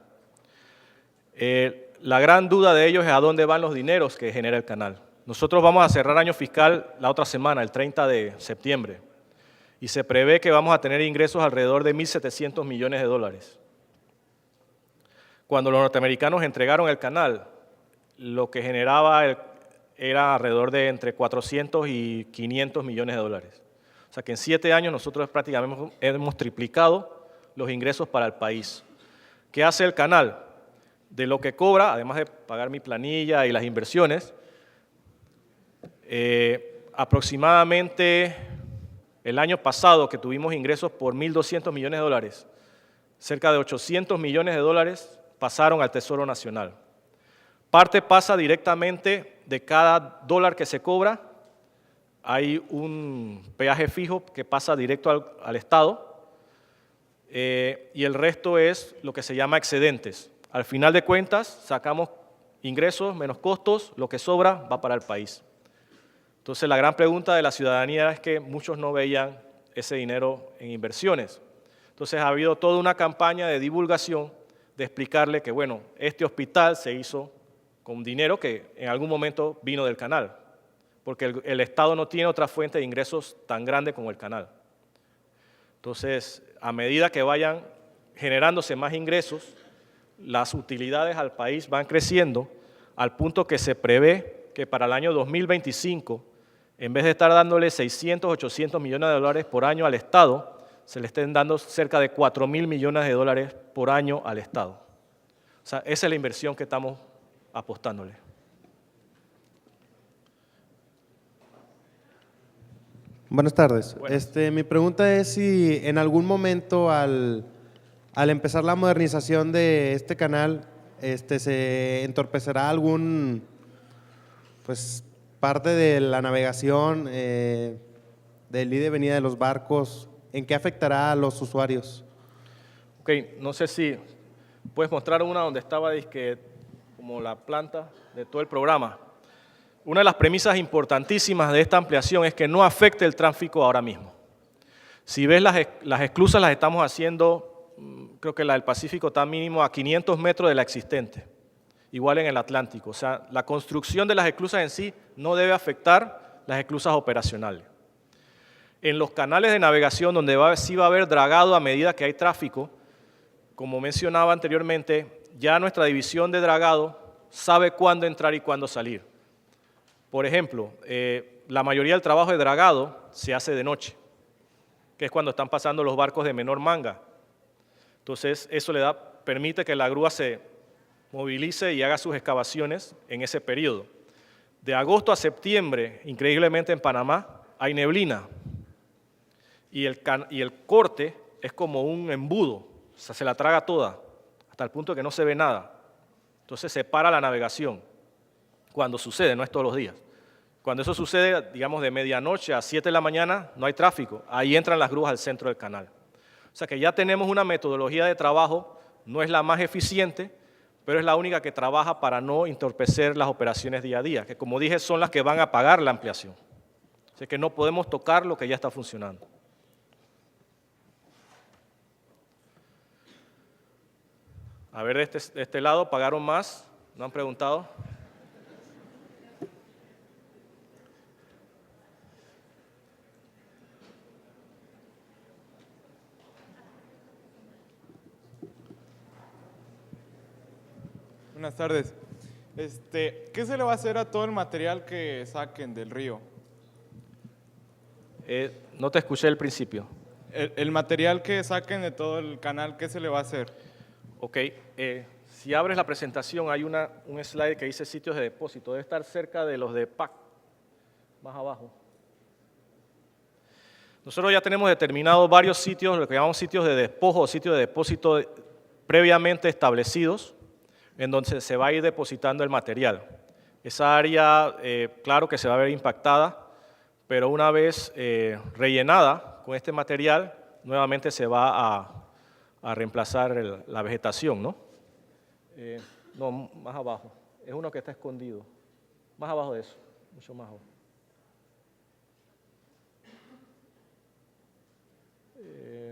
La gran duda de ellos es a dónde van los dineros que genera el canal. Nosotros vamos a cerrar año fiscal la otra semana, el 30 de septiembre, y se prevé que vamos a tener ingresos alrededor de 1.700 millones de dólares. Cuando los norteamericanos entregaron el canal, lo que generaba era alrededor de entre 400 y 500 millones de dólares. O sea que en 7 años nosotros prácticamente hemos triplicado los ingresos para el país. ¿Qué hace el canal? De lo que cobra, además de pagar mi planilla y las inversiones, aproximadamente el año pasado que tuvimos ingresos por 1.200 millones de dólares, cerca de 800 millones de dólares pasaron al Tesoro Nacional. Parte pasa directamente de cada dólar que se cobra, hay un peaje fijo que pasa directo al Estado y el resto es lo que se llama excedentes. Al final de cuentas, sacamos ingresos menos costos, lo que sobra va para el país. Entonces, la gran pregunta de la ciudadanía es que muchos no veían ese dinero en inversiones. Entonces, ha habido toda una campaña de divulgación de explicarle que, bueno, este hospital se hizo con dinero que en algún momento vino del canal, porque el Estado no tiene otra fuente de ingresos tan grande como el canal. Entonces, a medida que vayan generándose más ingresos, las utilidades al país van creciendo al punto que se prevé que para el año 2025, en vez de estar dándole 600, 800 millones de dólares por año al Estado, se le estén dando cerca de 4.000 millones de dólares por año al Estado. O sea, esa es la inversión que estamos apostándole. Buenas tardes. Buenas. Mi pregunta es si en algún momento al empezar la modernización de este canal, se entorpecerá algún, pues, parte de la navegación, del ida y venida de los barcos, ¿en qué afectará a los usuarios? Ok, no sé si puedes mostrar una donde estaba como la planta de todo el programa. Una de las premisas importantísimas de esta ampliación es que no afecte el tráfico ahora mismo. Si ves las esclusas las estamos haciendo, creo que la del Pacífico está mínimo a 500 metros de la existente, igual en el Atlántico. O sea, la construcción de las esclusas en sí no debe afectar las esclusas operacionales. En los canales de navegación donde sí va a haber dragado a medida que hay tráfico, como mencionaba anteriormente, ya nuestra división de dragado sabe cuándo entrar y cuándo salir. Por ejemplo, la mayoría del trabajo de dragado se hace de noche, que es cuando están pasando los barcos de menor manga. Entonces, eso permite que la grúa se movilice y haga sus excavaciones en ese periodo. De agosto a septiembre, increíblemente en Panamá, hay neblina y el corte es como un embudo, o sea, se la traga toda, hasta el punto que no se ve nada. Entonces se para la navegación, cuando sucede, no es todos los días. Cuando eso sucede, digamos, de medianoche a 7 de la mañana, no hay tráfico, ahí entran las grúas al centro del canal. O sea que ya tenemos una metodología de trabajo, no es la más eficiente, pero es la única que trabaja para no entorpecer las operaciones día a día, que como dije son las que van a pagar la ampliación. O sea que no podemos tocar lo que ya está funcionando. A ver, de este lado, ¿pagaron más? ¿No han preguntado? Buenas tardes. ¿Qué se le va a hacer a todo el material que saquen del río? No te escuché al principio. El material que saquen de todo el canal, ¿qué se le va a hacer? Ok, si abres la presentación hay un slide que dice sitios de depósito, debe estar cerca de los de PAC, más abajo. Nosotros ya tenemos determinados varios sitios, lo que llamamos sitios de despojo o sitios de depósito previamente establecidos, en donde se va a ir depositando el material. Esa área, claro que se va a ver impactada, pero una vez rellenada con este material, nuevamente se va a reemplazar la vegetación, ¿no? No, más abajo. Es uno que está escondido. Más abajo de eso, mucho más abajo.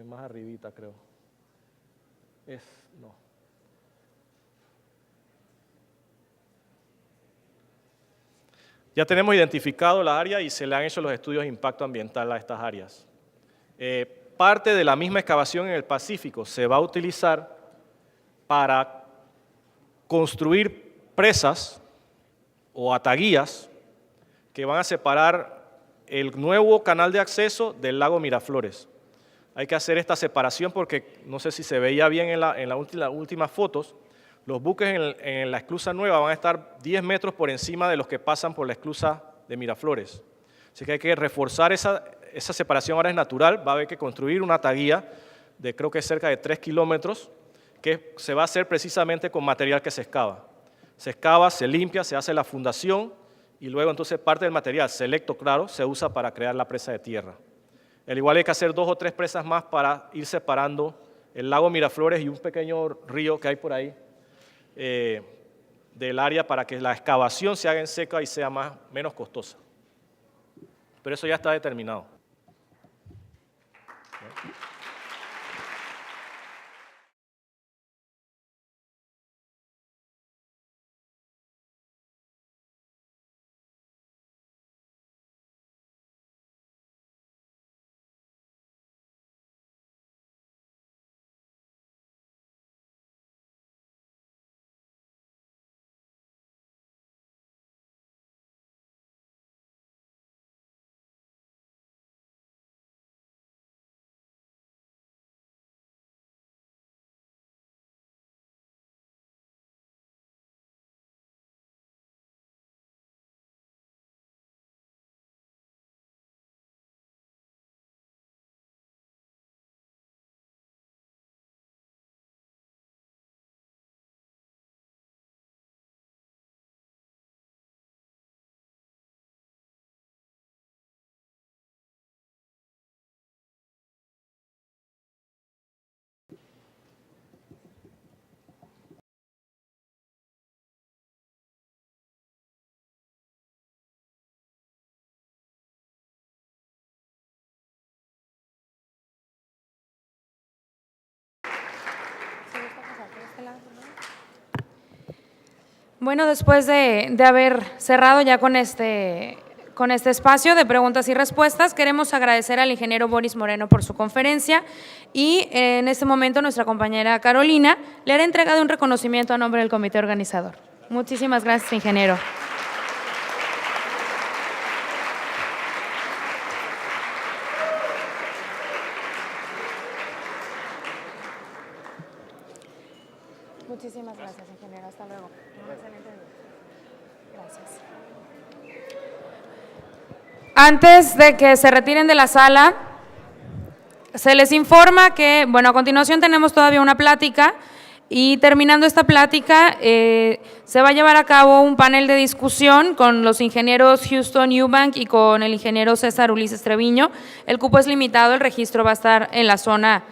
Más arribita, creo. No. Ya tenemos identificado la área y se le han hecho los estudios de impacto ambiental a estas áreas. Parte de la misma excavación en el Pacífico se va a utilizar para construir presas o ataguías que van a separar el nuevo canal de acceso del lago Miraflores. Hay que hacer esta separación porque no sé si se veía bien en las últimas fotos. Los buques en la esclusa nueva van a estar 10 metros por encima de los que pasan por la esclusa de Miraflores. Así que hay que reforzar esa separación, ahora es natural, va a haber que construir una ataguía de creo que cerca de 3 kilómetros, que se va a hacer precisamente con material que se excava. Se excava, se limpia, se hace la fundación y luego entonces parte del material, selecto claro, se usa para crear la presa de tierra. Al igual hay que hacer 2 o 3 presas más para ir separando el lago Miraflores y un pequeño río que hay por ahí del área para que la excavación se haga en seca y sea menos costosa. Pero eso ya está determinado. Bueno, después de haber cerrado ya con este espacio de preguntas y respuestas, queremos agradecer al ingeniero Boris Moreno por su conferencia y en este momento nuestra compañera Carolina le hará entrega de un reconocimiento a nombre del comité organizador. Muchísimas gracias, ingeniero. Muchísimas gracias, ingeniero. Hasta luego. Un excelente día. Gracias. Antes de que se retiren de la sala, se les informa que, bueno, a continuación tenemos todavía una plática y terminando esta plática se va a llevar a cabo un panel de discusión con los ingenieros Houston Eubank y con el ingeniero César Ulises Treviño. El cupo es limitado, el registro va a estar en la zona